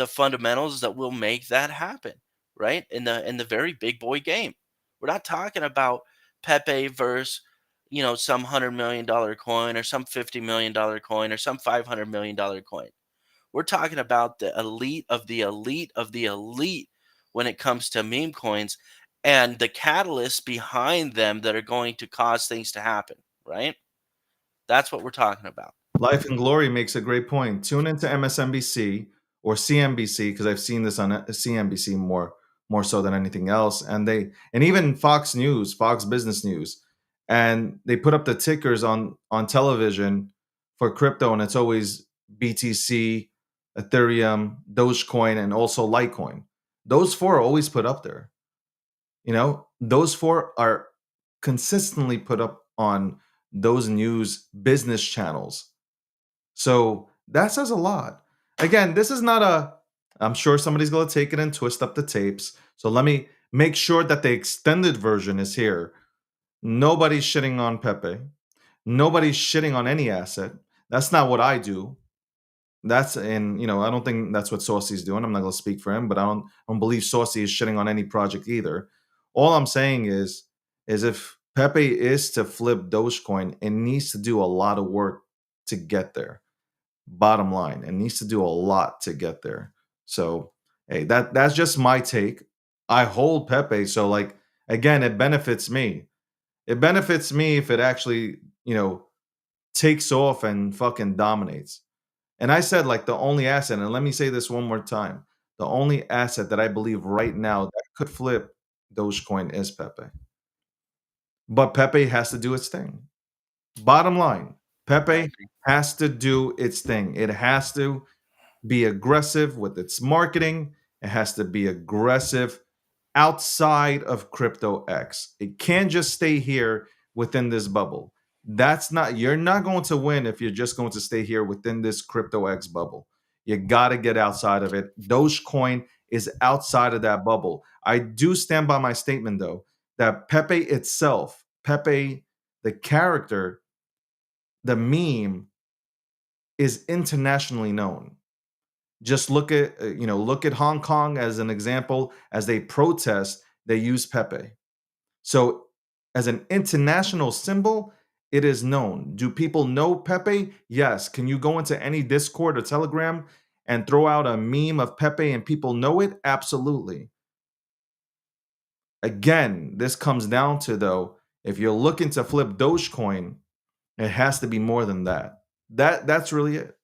fundamentals that will make that happen, right? In the very big boy game. We're not talking about Pepe versus, some $100 million coin or some $50 million coin or some $500 million coin. We're talking about the elite of the elite of the elite when it comes to meme coins and the catalysts behind them that are going to cause things to happen, right? That's what we're talking about. Life and Glory makes a great point. Tune into MSNBC or CNBC because I've seen this on CNBC more so than anything else, and even Fox News, Fox Business News, and they put up the tickers on television for crypto, and it's always BTC, Ethereum, Dogecoin, and also Litecoin. Those four are always put up there. Those four are consistently put up on those news business channels, so that says a lot. Again, this is not a, I'm sure somebody's going to take it and twist up the tapes. So let me make sure that the extended version is here. Nobody's shitting on Pepe. Nobody's shitting on any asset. That's not what I do. I don't think that's what Saucy's doing. I'm not going to speak for him, but I don't believe Saucy is shitting on any project either. All I'm saying is if Pepe is to flip Dogecoin, it needs to do a lot of work to get there. Bottom line, it needs to do a lot to get there. So, hey, that's just my take. I hold Pepe, so like again, it benefits me. It benefits me if it actually, takes off and fucking dominates. And I said like the only asset, and let me say this one more time. The only asset that I believe right now that could flip Dogecoin is Pepe. But Pepe has to do its thing. Bottom line, I Pepe agree. has to do its thing. It has to be aggressive with its marketing. It has to be aggressive outside of Crypto X. It can't just stay here within this bubble. You're not going to win if you're just going to stay here within this Crypto X bubble. You got to get outside of it. Dogecoin is outside of that bubble. I do stand by my statement, though, that Pepe itself, Pepe, the character, the meme, is internationally known. Just look at Hong Kong as an example. As they protest, they use Pepe. So, as an international symbol, it is known. Do people know Pepe? Yes. Can you go into any Discord or Telegram and throw out a meme of Pepe and people know it? Absolutely. Again, this comes down to, though, if you're looking to flip Dogecoin, it has to be more than that. That's really it.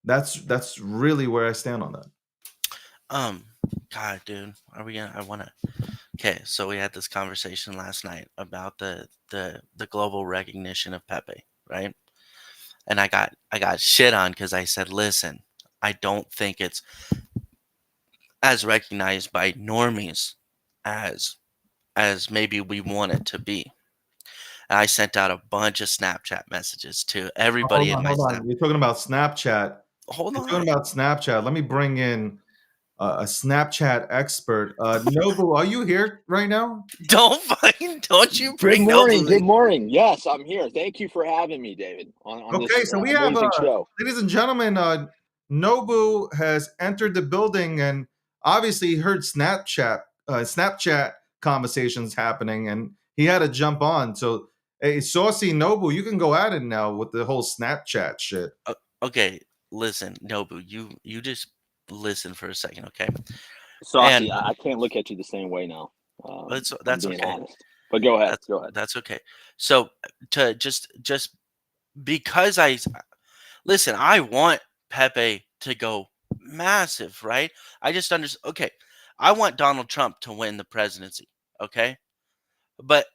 That's really where I stand on that. Um, God, dude, are we gonna? I wanna. Okay, so we had this conversation last night about the global recognition of Pepe, right? And I got shit on because I said, listen, I don't think it's as recognized by normies as as maybe we want it to be. And I sent out a bunch of Snapchat messages to Oh, hold everybody in on, my hold Snap. on. You're talking about Snapchat. hold You're talking on. about Snapchat. Let me bring in a Snapchat expert. Nobu, are you here right now? Don't you Good bring morning. Nobu Good in. morning. Yes, I'm here. Thank you for having me, David, on Okay, this so we have, amazing show. ladies and gentlemen, Nobu has entered the building, and obviously he heard Snapchat conversations happening, and he had to jump on. So, hey, Saucy Nobu, you can go at it now with the whole Snapchat shit. Okay, listen, Nobu, you just listen for a second, okay? Saucy, And I can't look at you the same way now. I'm that's being okay. honest. But go ahead. That's Go ahead. that's okay. So to just because I listen, I want Pepe to go massive, right? I just understand. Okay, I want Donald Trump to win the presidency. Okay, but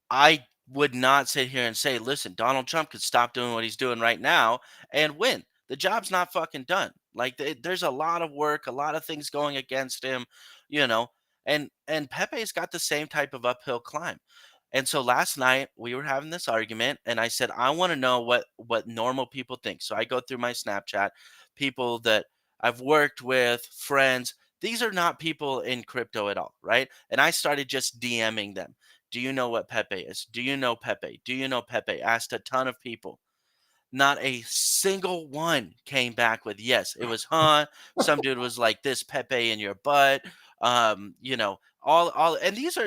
I would not sit here and say, listen, Donald Trump could stop doing what he's doing right now and win. The job's not fucking done. Like there's a lot of work, a lot of things going against him, you know. And Pepe's got the same type of uphill climb. And so last night we were having this argument, and I said I want to know what normal people think. So I go through my Snapchat, people that I've worked with, friends. These are not people in crypto at all, right? And I started just DMing them. Do you know what Pepe is? Do you know Pepe? Do you know Pepe? Asked a ton of people. Not a single one came back with yes. It was Some dude was like this Pepe in your butt. All and these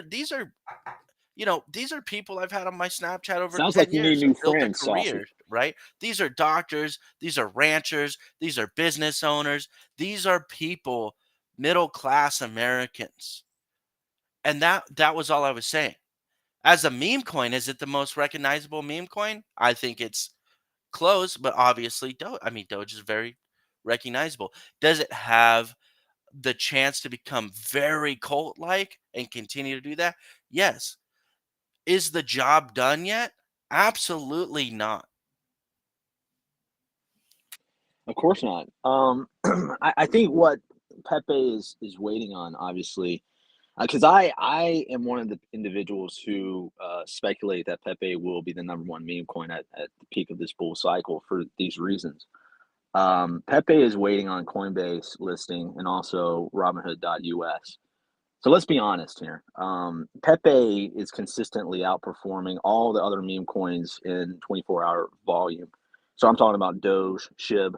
are people I've had on my Snapchat over Sounds 10 like you need years. new I've built a friends, Saucy. career, right? These are doctors, these are ranchers, these are business owners, these are people, middle class Americans. And that was all I was saying. As a meme coin, is it the most recognizable meme coin? I think it's close, but obviously Doge is very recognizable. Does it have the chance to become very cult like and continue to do that? Yes. Is the job done yet? Absolutely not. Of course not. I think what Pepe is waiting on, obviously, because I am one of the individuals who speculate that Pepe will be the number one meme coin at the peak of this bull cycle for these reasons. Pepe is waiting on Coinbase listing and also Robinhood.us. So let's be honest here. Pepe is consistently outperforming all the other meme coins in 24-hour volume. So I'm talking about Doge, SHIB,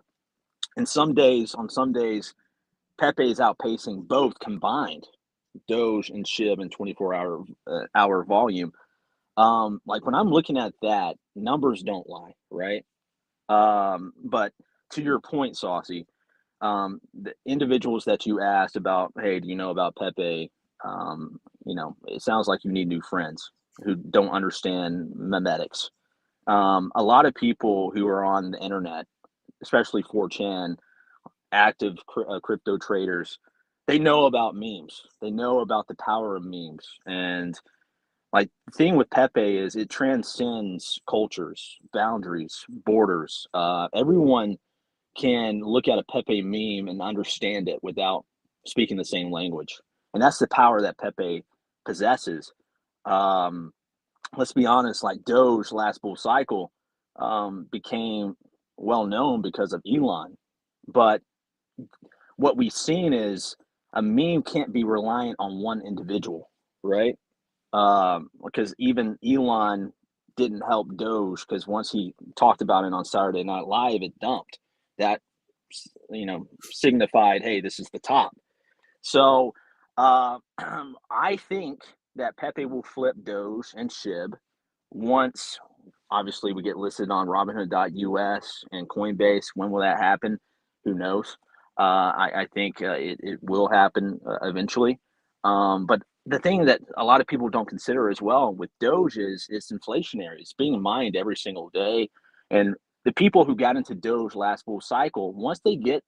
and some days, Pepe is outpacing both combined, Doge and SHIB in 24-hour volume. Like when I'm looking at that, numbers don't lie, right? But to your point, Saucy, the individuals that you asked about, hey, do you know about Pepe? It sounds like you need new friends who don't understand memetics. A lot of people who are on the internet, especially 4chan, active crypto traders, they know about memes. They know about the power of memes. And like the thing with Pepe is it transcends cultures, boundaries, borders. Everyone can look at a Pepe meme and understand it without speaking the same language. And that's the power that Pepe possesses. Um, let's be honest, like Doge last bull cycle became well known because of Elon. But what we've seen is a meme can't be reliant on one individual, right? Because even Elon didn't help Doge because once he talked about it on Saturday Night Live, it dumped. That signified, hey, this is the top. So I think that Pepe will flip Doge and SHIB once, obviously, we get listed on Robinhood.us and Coinbase. When will that happen? Who knows? I think it will happen eventually. But the thing that a lot of people don't consider as well with Doge is it's inflationary. It's being mined every single day. And the people who got into Doge last bull cycle, once they get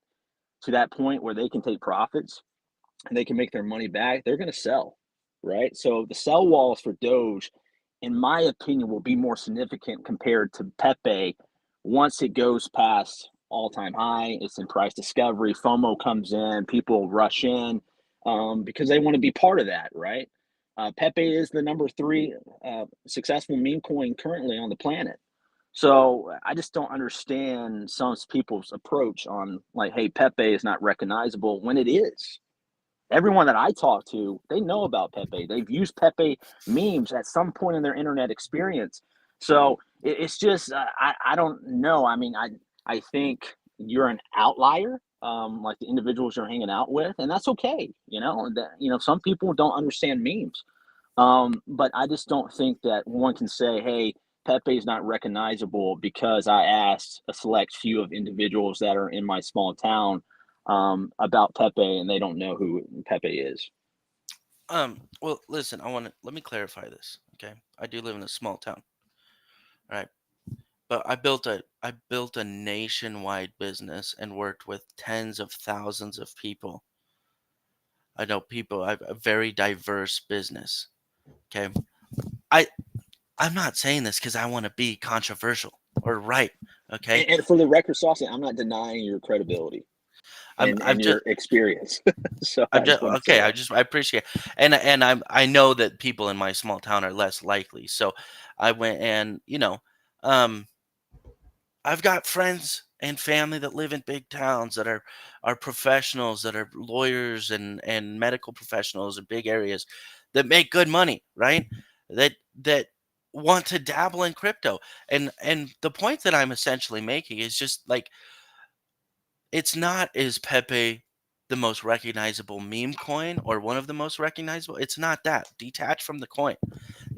to that point where they can take profits and they can make their money back, they're going to sell, right? So the sell walls for Doge, in my opinion, will be more significant compared to Pepe once it goes past all-time high. It's in price discovery. FOMO comes in. People rush in because they want to be part of that, right? Pepe is the number 3 successful meme coin currently on the planet. So I just don't understand some people's approach on like, hey, Pepe is not recognizable when it is. Everyone that I talk to, they know about Pepe. They've used Pepe memes at some point in their internet experience. So it's just I don't know. I mean, I think you're an outlier, like the individuals you're hanging out with, and that's okay. Some people don't understand memes, but I just don't think that one can say, hey, Pepe is not recognizable because I asked a select few of individuals that are in my small town about Pepe and they don't know who Pepe is. Well, listen, let me clarify this. Okay, I do live in a small town, right? But I built a nationwide business and worked with tens of thousands of people. I know people. I have a very diverse business. Okay, I I'm not saying this because I want to be controversial or right. Okay, And for the record, Saucy, I'm not denying your credibility I'm and just your experience. So I'm I just just want to say okay. that. I appreciate, I know that people in my small town are less likely. So I went and um, I've got friends and family that live in big towns that are professionals, that are lawyers and medical professionals in big areas that make good money, right? That want to dabble in crypto. And the point that I'm essentially making is just like it's not is Pepe the most recognizable meme coin or one of the most recognizable? It's not that. Detached from the coin.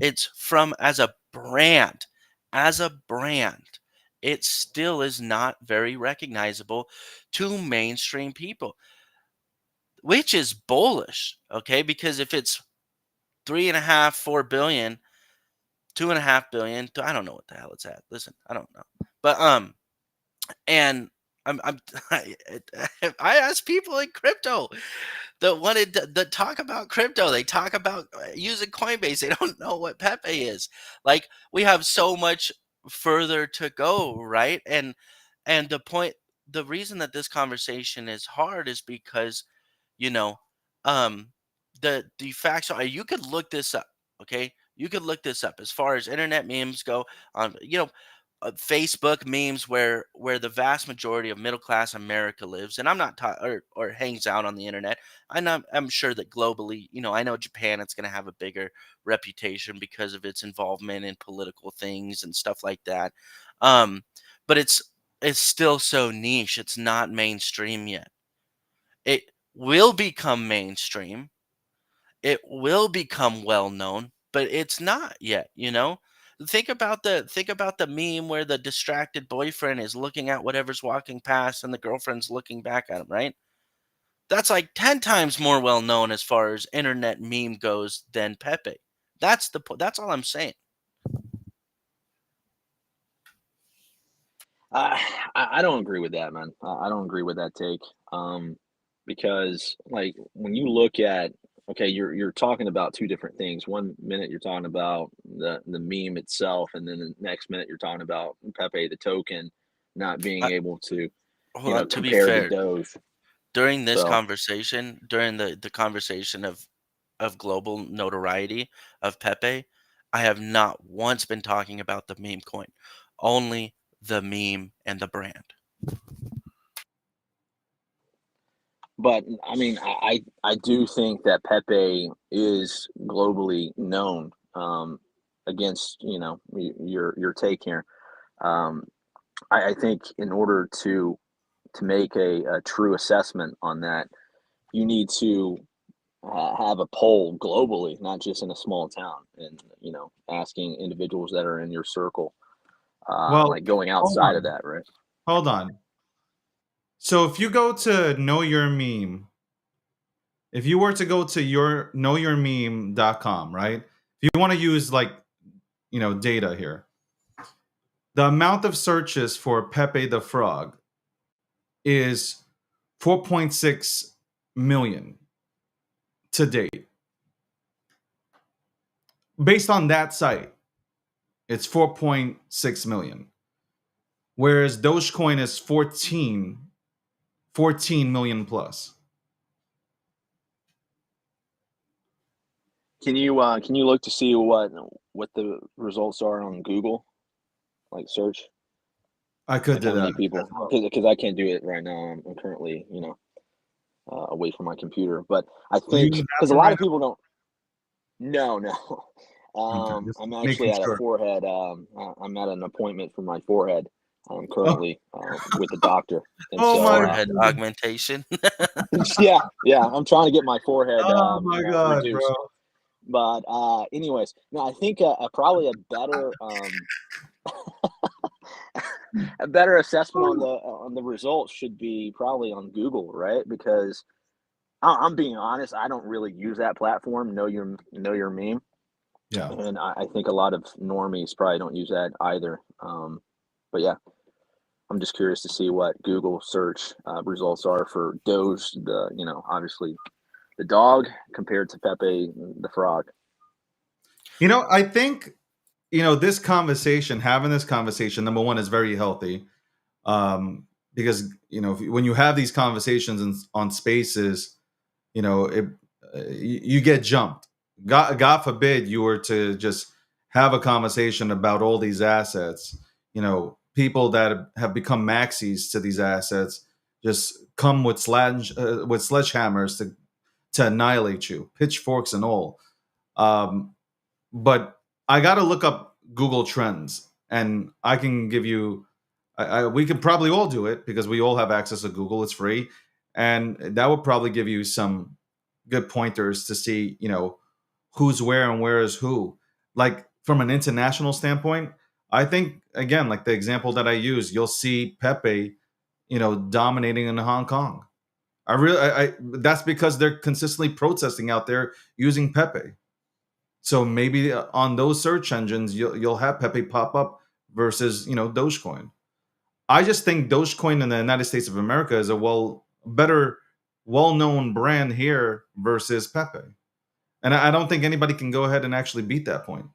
It's from as a brand, it still is not very recognizable to mainstream people, which is bullish. Okay, because if it's 3.5, 4 billion, 2.5 billion, I don't know what the hell it's at. Listen, I don't know, but and I'm I ask people in crypto that wanted to talk about crypto. They talk about using Coinbase. They don't know what Pepe is. Like we have so much further to go, right? And the reason that this conversation is hard is because you know, um, the facts are. You could look this up. Okay, you could look this up as far as internet memes go. On Facebook memes where the vast majority of middle class America lives, and I'm not or hangs out on the internet. I'm sure that globally, I know Japan, it's going to have a bigger reputation because of its involvement in political things and stuff like that. Um, but it's still so niche. It's not mainstream yet. It will become mainstream. It will become well known, but it's not yet. Think about the meme where the distracted boyfriend is looking at whatever's walking past and the girlfriend's looking back at him, right? That's like 10 times more well known as far as internet meme goes than Pepe. That's all I'm saying. Uh, I don't agree with that, man. I don't agree with that take. Um, because like when you look at okay, you're talking about two different things. One minute you're talking about the meme itself, and then the next minute you're talking about Pepe the token not being I, able to, Hold on, to be compare to fair, Doge. during this So conversation, during the conversation of global notoriety of Pepe, I have not once been talking about the meme coin, only the meme and the brand. but I mean, I do think that Pepe is globally known. Against your take here, um, I think in order to make a true assessment on that, you need to have a poll globally, not just in a small town, and asking individuals that are in your circle, Well, like going hold outside of on. that, right? Hold on. So if you go to know your meme, if you were to go to your knowyourmeme.com, right? If you want to use like, data here, the amount of searches for Pepe the Frog is 4.6 million to date. Based on that site, it's 4.6 million. Whereas Dogecoin is 14 million plus. Can you look to see what the results are on Google? like search? I could Like do how many that. people? Because I can't do it right now. I'm currently, away from my computer. But I Are you think in the because a bathroom lot right of people don't. No, no. now? Okay, just I'm making actually at a sure. forehead. I'm at an appointment for my forehead. Oh, Currently with the doctor, and oh so my Forehead God. augmentation. yeah, I'm trying to get my forehead, Oh my God, bro. reduced. But anyways, no, I think probably a better assessment on the results should be probably on Google, right? Because I'm being honest, I don't really use that platform. Know your meme, Yeah. and I think a lot of normies probably don't use that either. But yeah, I'm just curious to see what Google search results are for Doge, obviously the dog compared to Pepe the frog. I think, having this conversation, number one, is very healthy. Because, when you have these conversations on spaces, it you get jumped. God forbid you were to just have a conversation about all these assets. People that have become maxis to these assets just come with sledgehammers to annihilate you, pitchforks and all. But I got to look up Google Trends, and I can give you. We could probably all do it because we all have access to Google. It's free, and that would probably give you some good pointers to see, who's where and where is who. Like from an international standpoint, I think again, like the example that I use, you'll see Pepe, dominating in Hong Kong. That's because they're consistently protesting out there using Pepe. So maybe on those search engines, you'll have Pepe pop up versus Dogecoin. I just think Dogecoin in the United States of America is a better, well-known brand here versus Pepe, and I don't think anybody can go ahead and actually beat that point.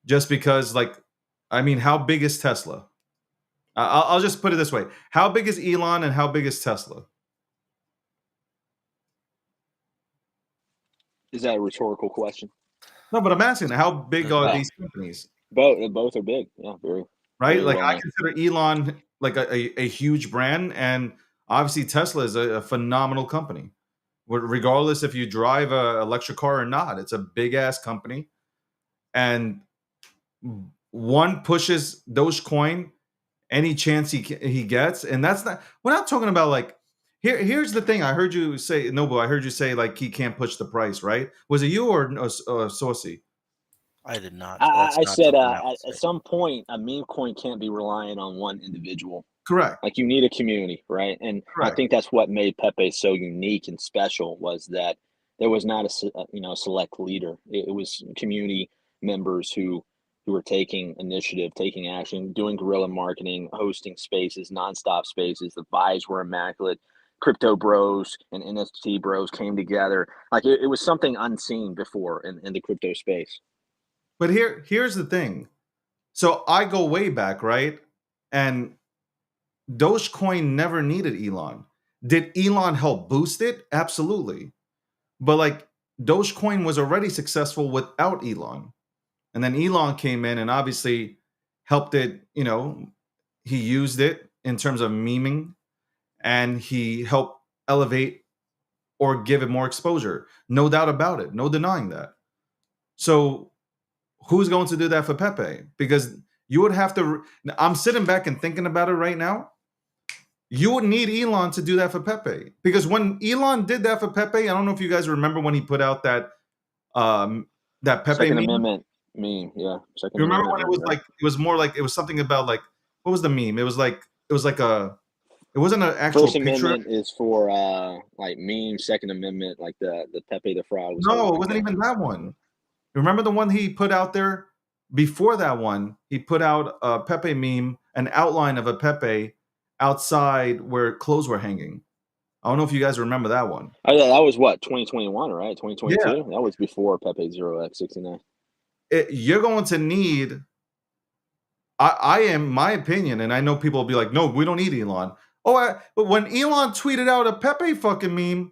Just because, like, I mean, how big is Tesla? I'll just put it this way: how big is Elon, and how big is Tesla? Is that a rhetorical question? No, but I'm asking, how big Doesn't are matter. these companies? Both are big. Yeah, very Right? very Like well I known. consider Elon like a huge brand, and obviously Tesla is a phenomenal company. Regardless if you drive a electric car or not, it's a big ass company, and one pushes Dogecoin any chance he gets, and that's not. We're not talking about like. Here's the thing. I heard you say, Noble. I heard you say like he can't push the price. Right? Was it you or Saucy? I did not. I, That's I not said something I would at say. some point a meme coin can't be relying on one individual. Correct. Like you need a community, right? And I Correct. think that's what made Pepe so unique and special was that there was not a select leader. It was community members who were taking initiative, taking action, doing guerrilla marketing, hosting spaces, nonstop spaces. The vibes were immaculate. Crypto bros and NFT bros came together. Like it was something unseen before in the crypto space. But here's the thing. So I go way back, right? And Dogecoin never needed Elon. Did Elon help boost it? Absolutely. But like Dogecoin was already successful without Elon. And then Elon came in and obviously helped it, he used it in terms of memeing, and he helped elevate or give it more exposure. No doubt about it. No denying that. So who's going to do that for Pepe? Because you would have to. I'm sitting back and thinking about it right now. You would need Elon to do that for Pepe, because when Elon did that for Pepe, I don't know if you guys remember when he put out um, that Pepe Second meme. Amendment meme, yeah. Second You remember Amendment when it meme, was right? like it was more like it was something about like what was the meme? It was like it wasn't an actual First picture. Amendment is for like meme. Second Amendment, like the Pepe the Frog was No, holding it a wasn't gun. even that one. Remember the one he put out there before that one? He put out a Pepe meme, an outline of a Pepe outside where clothes were hanging. I don't know if you guys remember that one. Oh yeah, that was what 2021, right? Yeah, 2022. That was before Pepe 0x69. you're going to need. I am my opinion, and I know people will be like, "No, we don't need Elon." But when Elon tweeted out a Pepe fucking meme,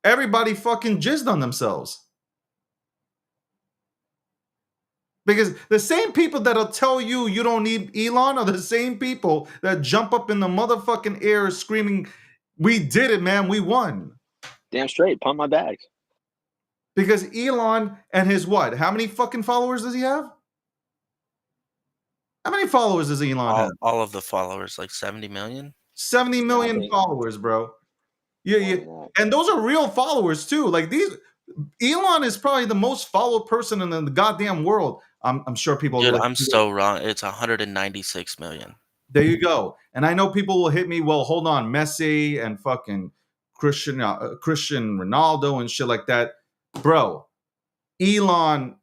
everybody fucking jizzed on themselves. Because the same people that'll tell you you don't need Elon are the same people that jump up in the motherfucking air screaming, "We did it, man! We won!" Damn straight, pump my bags. Because Elon and his what? How many fucking followers does he have? How many followers does Elon have? All of the followers, like 70 million. 70 I million think followers, bro. Yeah, more yeah. than that. And those are real followers too. Like these, Elon is probably the most followed person in the goddamn world. I'm sure people Dude, like, I'm so wrong. It's 196 million. there you go. And I know people will hit me. Well, hold on, Messi and fucking Christian Ronaldo and shit like that, bro. Elon,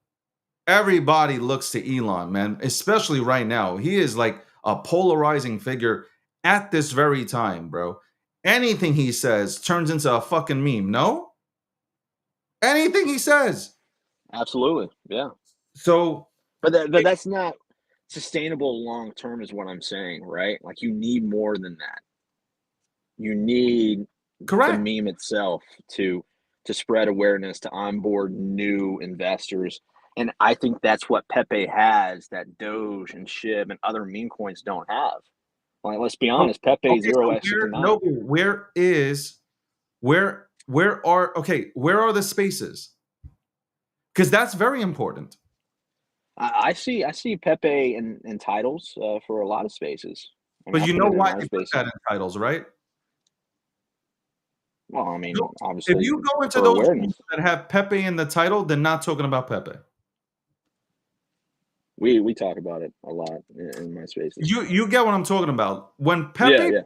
everybody looks to Elon, man. Especially right now, he is like a polarizing figure at this very time, bro. Anything he says turns into a fucking meme. No, anything he says. Absolutely, yeah. So But that's not sustainable long term, is what I'm saying, right? Like you need more than that. You need the correct. meme itself to spread awareness, to onboard new investors. And I think that's what Pepe has that Doge and SHIB and other meme coins don't have. Like, let's be honest, Pepe Okay, so 0x69. where are the spaces? Because that's very important. I see Pepe in titles for a lot of spaces. I mean, But I you put know it in why our they put spaces. that in titles, right? Well, I mean, No, if obviously you go into for those awareness. rooms that have Pepe in the title, they're not talking about Pepe. We talk about it a lot in my spaces. You get what I'm talking about. When Yeah,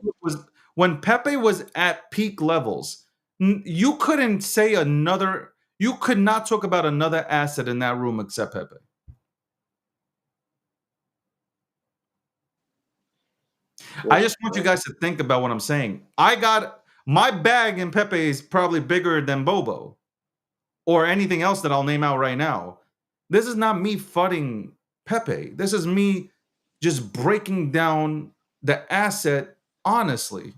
Pepe was at peak levels, you couldn't say another. You could not talk about another asset in that room except Pepe. I just want you guys to think about what I'm saying. I got my bag in Pepe is probably bigger than Bobo or anything else that I'll name out right now. This is not me fudding Pepe. This is me just breaking down the asset honestly.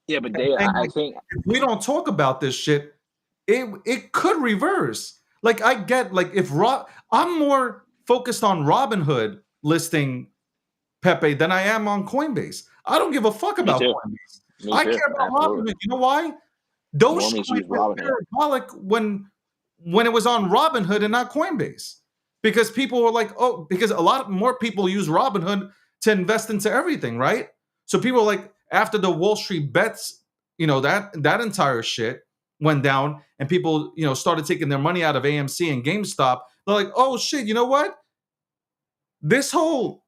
Yeah, but Dave, And I think if we don't talk about this shit, it could reverse. Like I get like if I'm more focused on Robinhood listing Pepe than I am on Coinbase. I don't give a fuck me about too. Coinbase. Me I too. care about Absolutely. Robinhood. You know why? Normies Dogecoin use was Robinhood. parabolic when it was on Robinhood and not Coinbase. Because people were like, oh, because a lot more people use Robinhood to invest into everything, right? So people were like, after the Wall Street bets, that entire shit went down and people, started taking their money out of AMC and GameStop. They're like, oh shit, you know what? This whole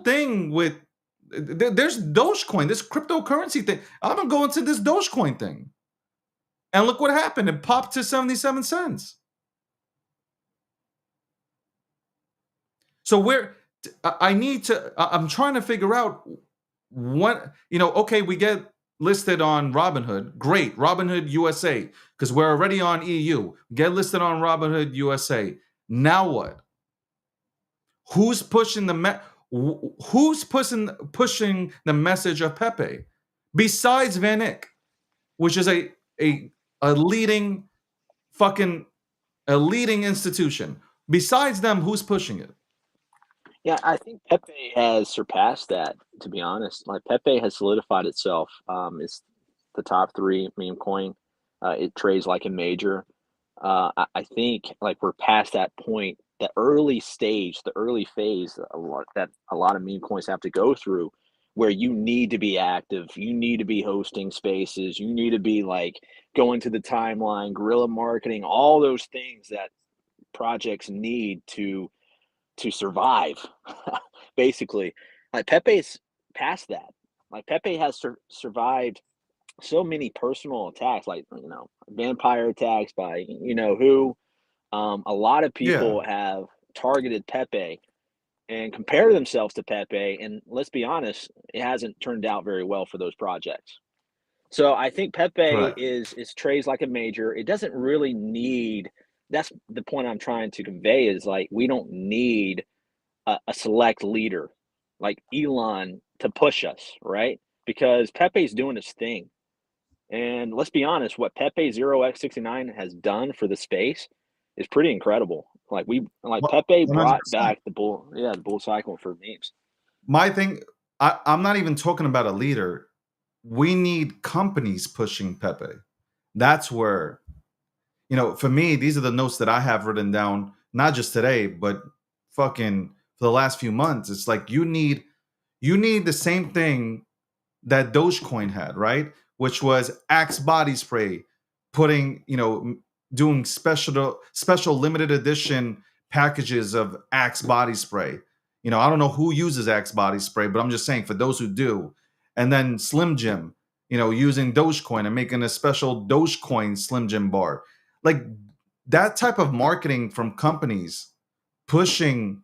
thing with there's Dogecoin, this cryptocurrency thing. I'm gonna go into this Dogecoin thing. And look what happened. It popped to 77 cents. So I'm trying to figure out what, okay, we get listed on Robinhood. Great. Robinhood USA, because we're already on EU. Get listed on Robinhood USA. Now what? Who's pushing who's pushing the message of Pepe besides Van Eyck, which is a leading institution? Besides them, who's pushing it? Yeah, I think Pepe has surpassed that, to be honest. Like Pepe has solidified itself. It's the top three meme coin. It trades like a major. I think like we're past that point, the early stage, the early phase that a lot of meme coins have to go through, where you need to be active, you need to be hosting spaces, you need to be like going to the timeline, guerrilla marketing, all those things that projects need to survive. Basically, like Pepe's past that. Like Pepe has survived so many personal attacks, like vampire attacks by who. A lot of Yeah. people have targeted Pepe and compare themselves to Pepe, and let's be honest, it hasn't turned out very well for those projects. So I think Pepe Correct. is trades like a major. It doesn't really need. That's the point I'm trying to convey. Is like we don't need a select leader like Elon to push us, right? Because Pepe's doing his thing. And let's be honest, what Pepe 0x69 has done for the space is pretty incredible. Like Well, Pepe brought 100%. back the bull cycle for memes. My thing, I'm not even talking about a leader. We need companies pushing Pepe. That's where, for me, these are the notes that I have written down, not just today, but fucking for the last few months. It's like you need the same thing that Dogecoin had, right? Which was Axe body spray, putting, doing special limited edition packages of Axe body spray. I don't know who uses Axe body spray, but I'm just saying for those who do. And then Slim Jim, using Dogecoin and making a special Dogecoin Slim Jim bar. Like that type of marketing from companies pushing,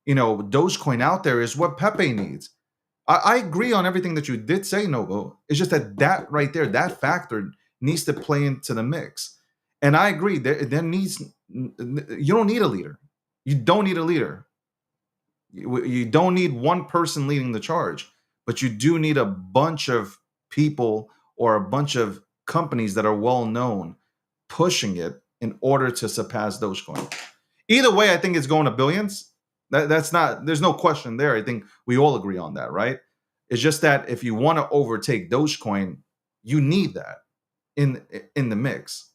Dogecoin out there is what Pepe needs. I agree on everything that you did say, Nogo. It's just that right there, that factor needs to play into the mix. And I agree. There needs. You don't need a leader. You don't need a leader. You don't need one person leading the charge, but you do need a bunch of people or a bunch of companies that are well known pushing it in order to surpass Dogecoin. Either way, I think it's going to billions. That's not. There's no question there. I think we all agree on that, right? It's just that if you want to overtake Dogecoin, you need that in the mix.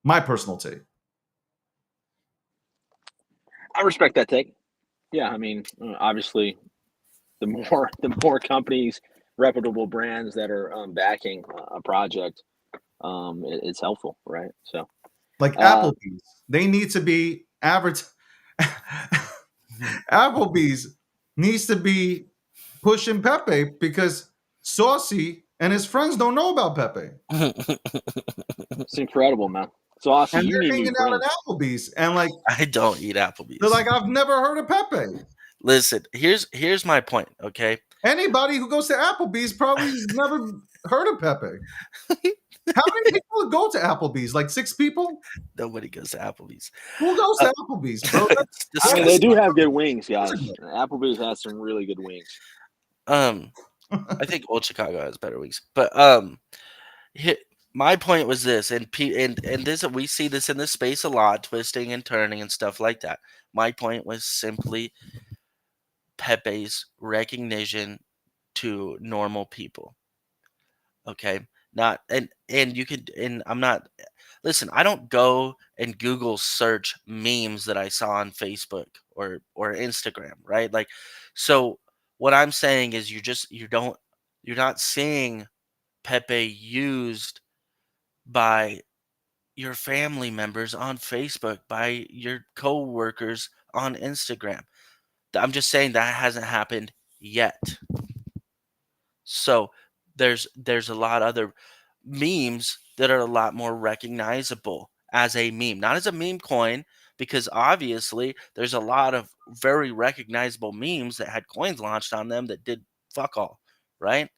My personal take. I respect that take. Yeah, I mean, obviously, the more companies, reputable brands that are backing a project, it's helpful, right? So, Like Applebee's, they need to be average. Applebee's needs to be pushing Pepe because Saucy and his friends don't know about Pepe. it's incredible, man. Saucy, And you they're need new hanging out friends. at Applebee's. And like, I don't eat they're Applebee's. like, I've never heard of Pepe. Listen, here's my point, okay? Anybody who goes to Applebee's probably has never heard of Pepe. How many people go to Applebee's? Like 6 people? Nobody goes to Applebee's. Who goes to Applebee's, bro? It's I mean, they do disgusting. have good wings, guys. Applebee's has some really good wings. I think Old Chicago has better wings, but my point was this, and this we see this in this space a lot, twisting and turning and stuff like that. My point was simply Pepe's recognition to normal people. Okay, not and you could and I'm not. Listen, I don't go and Google search memes that I saw on Facebook or Instagram, right? Like, so what I'm saying is you're not seeing Pepe used by your family members on Facebook, by your coworkers on Instagram. I'm just saying that hasn't happened yet. So there's a lot other memes that are a lot more recognizable as a meme, not as a meme coin, because obviously there's a lot of very recognizable memes that had coins launched on them that did fuck all, right?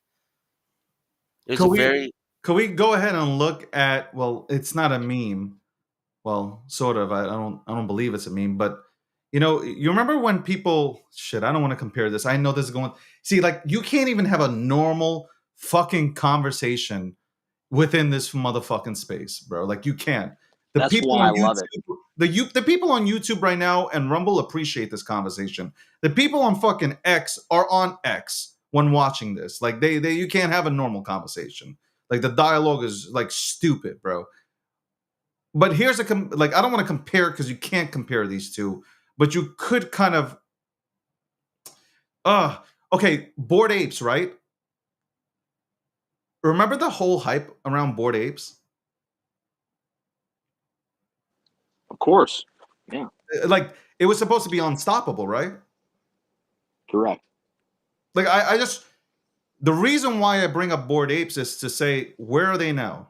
It was Could a we very could we go ahead and look at, well, it's not a meme. Well, sort of. I don't believe it's a meme, but you remember when people shit, I don't want to compare this. I know this is going. See, like you can't even have a normal fucking conversation within this motherfucking space, bro. Like you can't. The That's people why on I love it. YouTube, the people on YouTube right now and Rumble appreciate this conversation. The people on fucking X are on X when watching this. Like they you can't have a normal conversation. Like the dialogue is like stupid, bro. But here's like I don't want to compare because you can't compare these two, but you could kind of okay, Bored Apes, right? Remember the whole hype around Bored Apes? Of course. Yeah, Like it was supposed to be unstoppable, right? correct. Like I just the reason why I bring up Bored Apes is to say where are they now?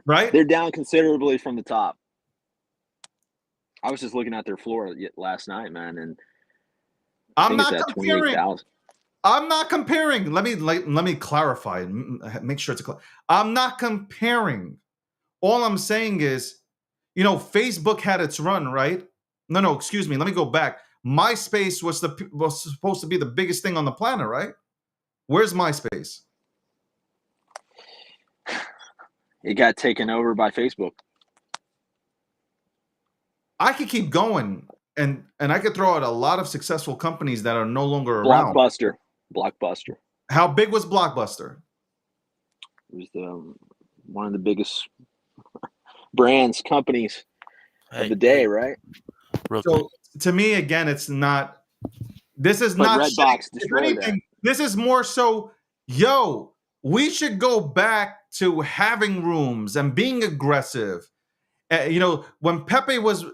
Right? They're down considerably from the top. I was just looking at their floor last night, man, and I I'm think it's not at comparing. 28,000. I'm not comparing. Let me clarify and make sure it's I'm not comparing. All I'm saying is, Facebook had its run, right? No, excuse me. Let me go back. MySpace was supposed to be the biggest thing on the planet, right? Where's MySpace? It got taken over by Facebook. I could keep going, and I could throw out a lot of successful companies that are no longer around. Blockbuster. How big was Blockbuster? It was one of the biggest brands, companies of the day, right? Real So quick. to me, again, it's not. This is But not. Redbox If destroyed anything, this is more so. Yo, we should go back to having rooms and being aggressive. When Pepe was,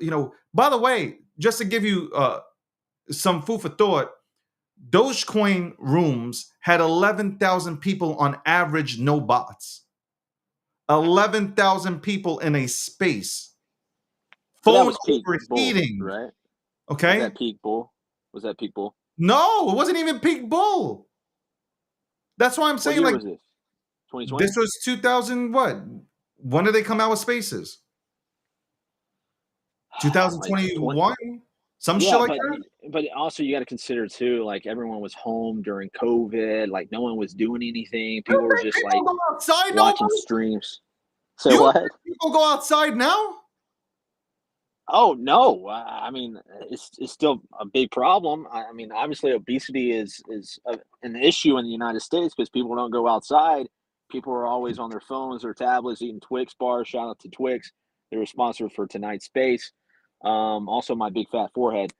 by the way, just to give you some food for thought, Dogecoin rooms had 11,000 people on average, no bots. 11,000 people in a space. But that Phone was peak overheating. bull, right? Okay. Was that peak bull? No, it wasn't even peak bull. That's why I'm saying, What year like, was this? 2020? this was 2000. What? When did they come out with Spaces? 2021. Some shit like that. But also you got to consider too, like everyone was home during COVID, like no one was doing anything. People were just like go outside, watching no? streams. So what? People go outside now? Oh no! I mean, it's still a big problem. I mean, obviously, obesity is an issue in the United States because people don't go outside. People are always on their phones or tablets eating Twix bars. Shout out to Twix; they're a sponsor for tonight's space. Also, my big fat forehead.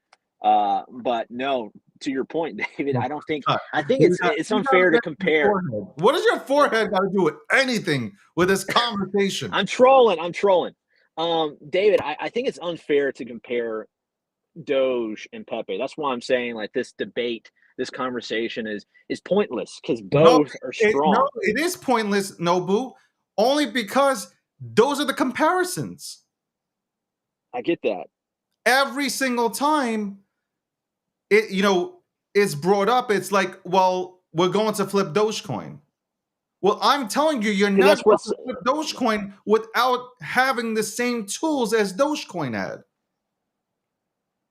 But no, to your point, David, I don't think. I think it's unfair to compare. What does your forehead got to do with anything with this conversation? I'm trolling. David, I think it's unfair to compare Doge and Pepe. That's why I'm saying like this debate, this conversation is pointless because both are strong. It is pointless, Nobu, only because those are the comparisons. I get that. Every single time it's brought up, it's like, well, we're going to flip Dogecoin. Well, I'm telling you, you're not going to flip Dogecoin without having the same tools as Dogecoin had.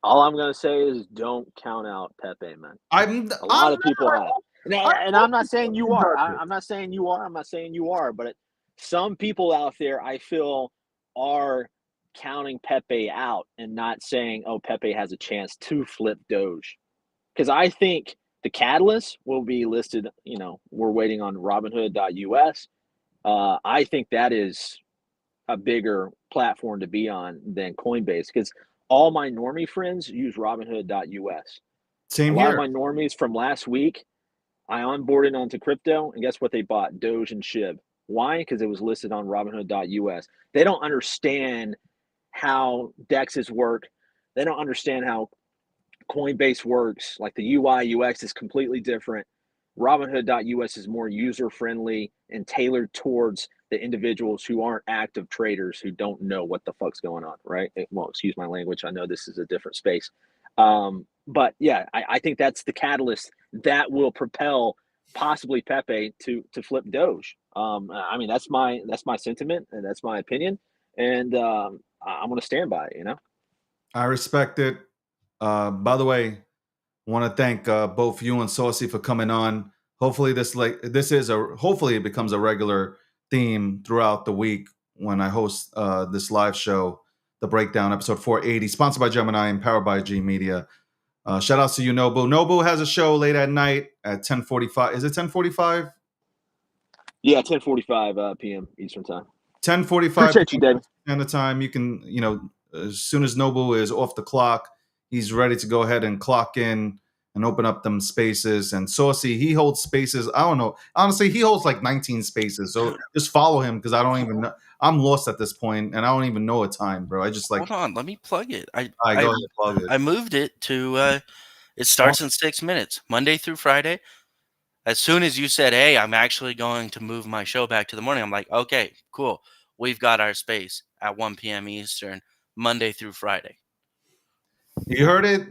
All I'm going to say is don't count out Pepe, man. A lot of people have. And I'm not saying you are. I'm not saying you are. I'm not saying you are. But some people out there, I feel, are counting Pepe out and not saying, oh, Pepe has a chance to flip Doge. Because I think the catalyst will be listed, we're waiting on Robinhood.us. I think that is a bigger platform to be on than Coinbase because all my normie friends use Robinhood.us. Same here. A lot of my normies from last week, I onboarded onto crypto, and guess what they bought? Doge and SHIB. Why? Because it was listed on Robinhood.us. They don't understand how DEXs work. They don't understand how Coinbase works. Like the UI, UX is completely different. Robinhood.us is more user-friendly and tailored towards the individuals who aren't active traders who don't know what the fuck's going on, right? Well, excuse my language. I know this is a different space. But yeah, I think that's the catalyst that will propel possibly Pepe to flip Doge. I mean, that's my sentiment and that's my opinion. And I'm going to stand by it, I respect it. By the way, want to thank both you and Saucy for coming on. Hopefully hopefully it becomes a regular theme throughout the week when I host this live show, The Breakdown, episode 480, sponsored by Gemini and powered by G Media. Shout outs to you, Nobu. Nobu has a show late at night at 10:45. Is it 10:45? Yeah, 10:45 p.m. Eastern time. 10:45. Appreciate you, David. And the time you can, as soon as Nobu is off the clock, he's ready to go ahead and clock in and open up them spaces. And Saucy, he holds spaces. I don't know. Honestly, he holds like 19 spaces. So just follow him because I don't even know. I'm lost at this point and I don't even know a time, bro. I just like. Hold on, let me plug it. Go ahead, plug it. I moved it to. It starts in 6 minutes, Monday through Friday. As soon as you said, "Hey, I'm actually going to move my show back to the morning," I'm like, "Okay, cool. We've got our space at 1 p.m. Eastern, Monday through Friday." You heard it.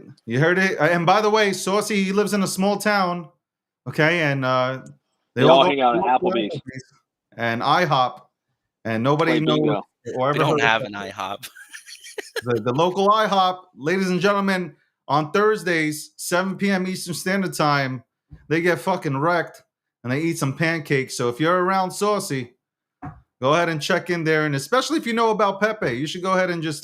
And by the way, Saucy, he lives in a small town. Okay, and they all hang out at Applebee's and IHOP, and nobody knows. We don't have an IHOP. the local IHOP, ladies and gentlemen, on Thursdays, 7 p.m. Eastern Standard Time, they get fucking wrecked and they eat some pancakes. So if you're around Saucy, go Go ahead and check in there. And especially if you know about Pepe, you should go ahead and just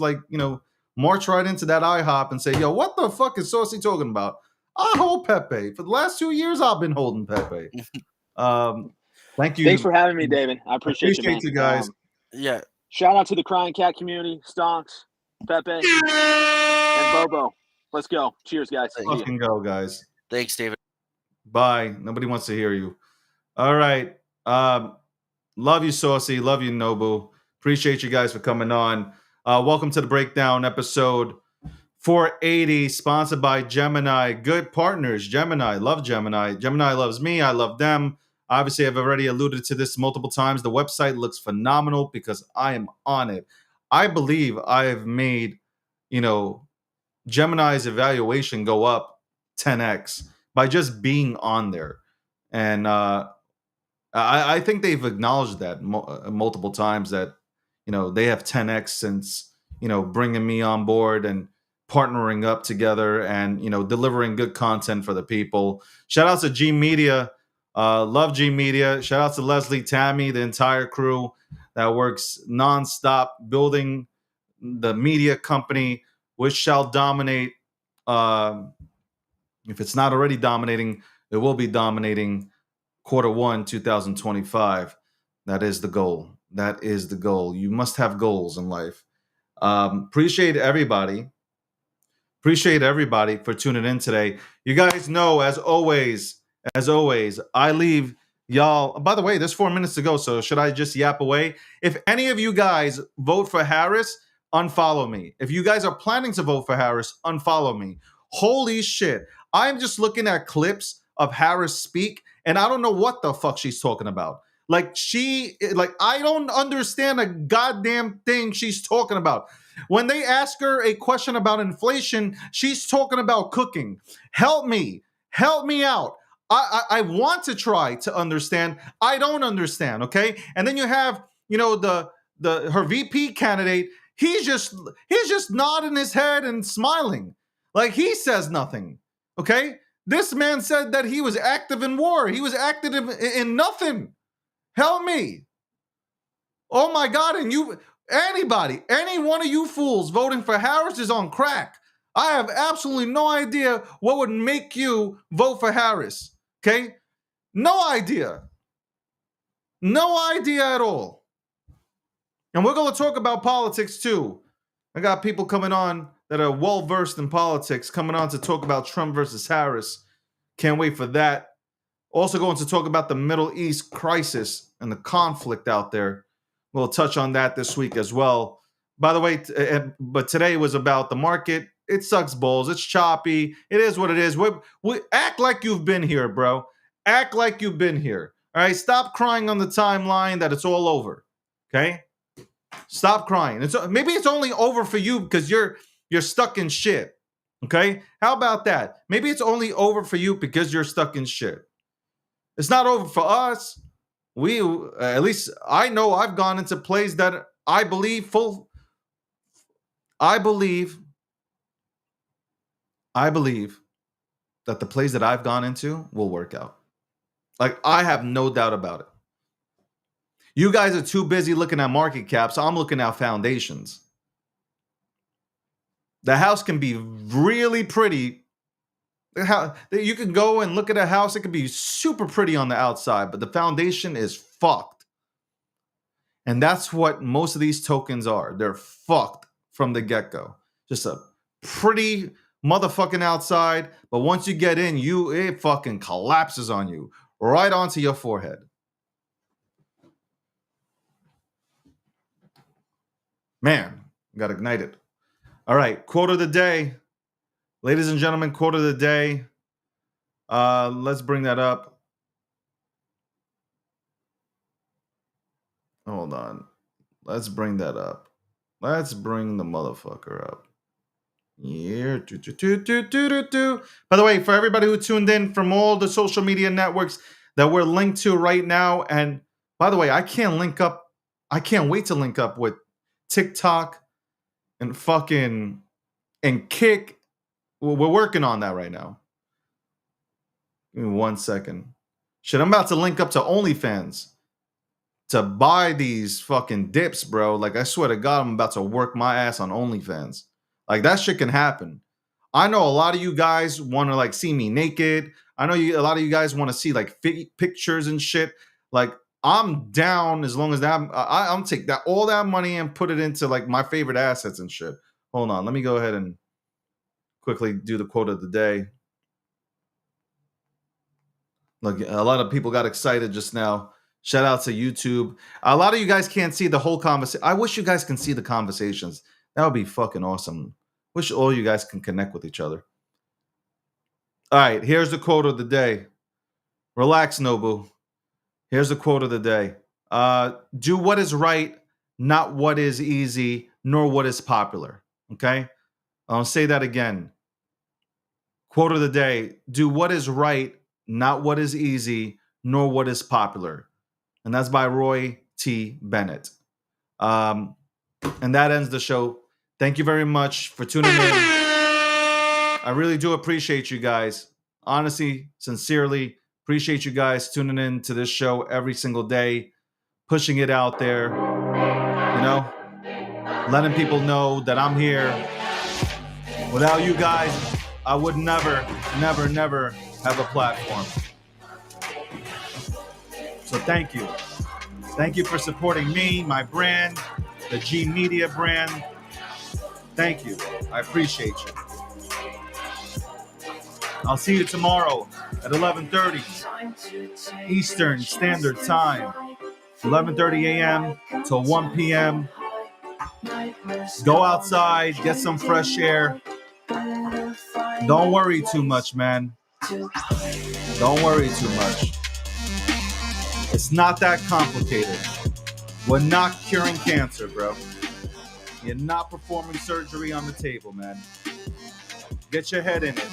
march right into that IHOP and say, yo, what the fuck is Saucy talking about? I hold Pepe. For the last 2 years, I've been holding Pepe. Thank you. Thanks for having me, David. I appreciate you, man. You guys. Yeah. Shout out to the Crying Cat community, Stonks, Pepe, and Bobo. Let's go. Cheers, guys. Fucking go, guys. Thanks, David. Bye. Nobody wants to hear you. All right. Love you, Saucy. Love you, Nobu. Appreciate you guys for coming on. Welcome to the Breakdown episode 480, sponsored by Gemini. Good partners, Gemini. Love Gemini. Gemini loves me. I love them. Obviously, I've already alluded to this multiple times. The website looks phenomenal because I am on it. I believe I have made, Gemini's evaluation go up 10x by just being on there. And I think they've acknowledged that multiple times that, they have 10x since, bringing me on board and partnering up together and, delivering good content for the people. Shout out to G Media. Love G Media. Shout out to Leslie, Tammy, the entire crew that works nonstop building the media company, which shall dominate. If it's not already dominating, it will be dominating Q1 2025. That is the goal. That is the goal. You must have goals in life. Appreciate everybody for tuning in today. You guys know, as always, I leave y'all. By the way, there's 4 minutes to go, so should I just yap away? If any of you guys vote for Harris, unfollow me. If you guys are planning to vote for Harris, unfollow me. Holy shit. I'm just looking at clips of Harris speak, and I don't know what the fuck she's talking about. I don't understand a goddamn thing she's talking about. When they ask her a question about inflation, she's talking about cooking. Help me out. I want to try to understand. I don't understand, okay? And then you have, her VP candidate. He's just nodding his head and smiling. Like he says nothing, okay? This man said that he was active in war. He was active in nothing. Help me. Oh my God, and any one of you fools voting for Harris is on crack. I have absolutely no idea what would make you vote for Harris, okay? No idea. No idea at all. And we're going to talk about politics too. I got people coming on that are well-versed in politics coming on to talk about Trump versus Harris. Can't wait for that. Also going to talk about the Middle East crisis and the conflict out there. We'll touch on that this week as well. By the way, but today was about the market. It sucks balls. It's choppy. It is what it is. We act like you've been here, bro. Act like you've been here. All right? Stop crying on the timeline that it's all over. Okay? Stop crying. Maybe it's only over for you because you're stuck in shit. Okay? How about that? Maybe it's only over for you because you're stuck in shit. It's not over for us. We, at least I know I've gone into plays that I believe that the plays that I've gone into will work out. Like, I have no doubt about it. You guys are too busy looking at market caps. I'm looking at foundations. The house can be really pretty. You can go and look at a house. It could be super pretty on the outside, but the foundation is fucked. And that's what most of these tokens are. They're fucked from the get-go. Just a pretty motherfucking outside, but once you get in, it fucking collapses on you right onto your forehead. Man, got ignited. All right, quote of the day. Ladies and gentlemen, quote of the day. Let's bring that up. Hold on. Let's bring that up. Let's bring the motherfucker up. Here. By the way, for everybody who tuned in from all the social media networks that we're linked to right now, and by the way, I can't wait to link up with TikTok and Kick. We're working on that right now. Give me 1 second. Shit, I'm about to link up to OnlyFans. to buy these fucking dips, bro. Like, I swear to God, I'm about to work my ass on OnlyFans. Like, that shit can happen. I know a lot of you guys want to like see me naked. I know a lot of you guys want to see like pictures and shit. Like, I'm down as long as that I'm take that all that money and put it into like my favorite assets and shit. Hold on, let me go ahead and quickly do the quote of the day. Look, a lot of people got excited just now. Shout out to YouTube. A lot of you guys can't see the whole conversation. I wish you guys can see the conversations. That would be fucking awesome. Wish all you guys can connect with each other. All right, here's the quote of the day. Relax, Nobu. Here's the quote of the day. Do what is right, not what is easy, nor what is popular. Okay? I'll say that again. Quote of the day. Do what is right, not what is easy, nor what is popular. And that's by Roy T. Bennett. And that ends the show. Thank you very much for tuning in. I really do appreciate you guys. Honestly, sincerely, appreciate you guys tuning in to this show every single day, pushing it out there, you know, letting people know that I'm here. Without you guys, I would never have a platform. So thank you. Thank you for supporting me, my brand, the G Media brand. Thank you. I appreciate you. I'll see you tomorrow at 11:30 Eastern Standard Time. 11:30 a.m. to 1 p.m. Go outside, get some fresh air. Don't worry too much, man. Don't worry too much. It's not that complicated. We're not curing cancer, bro. You're not performing surgery on the table, man. Get your head in it.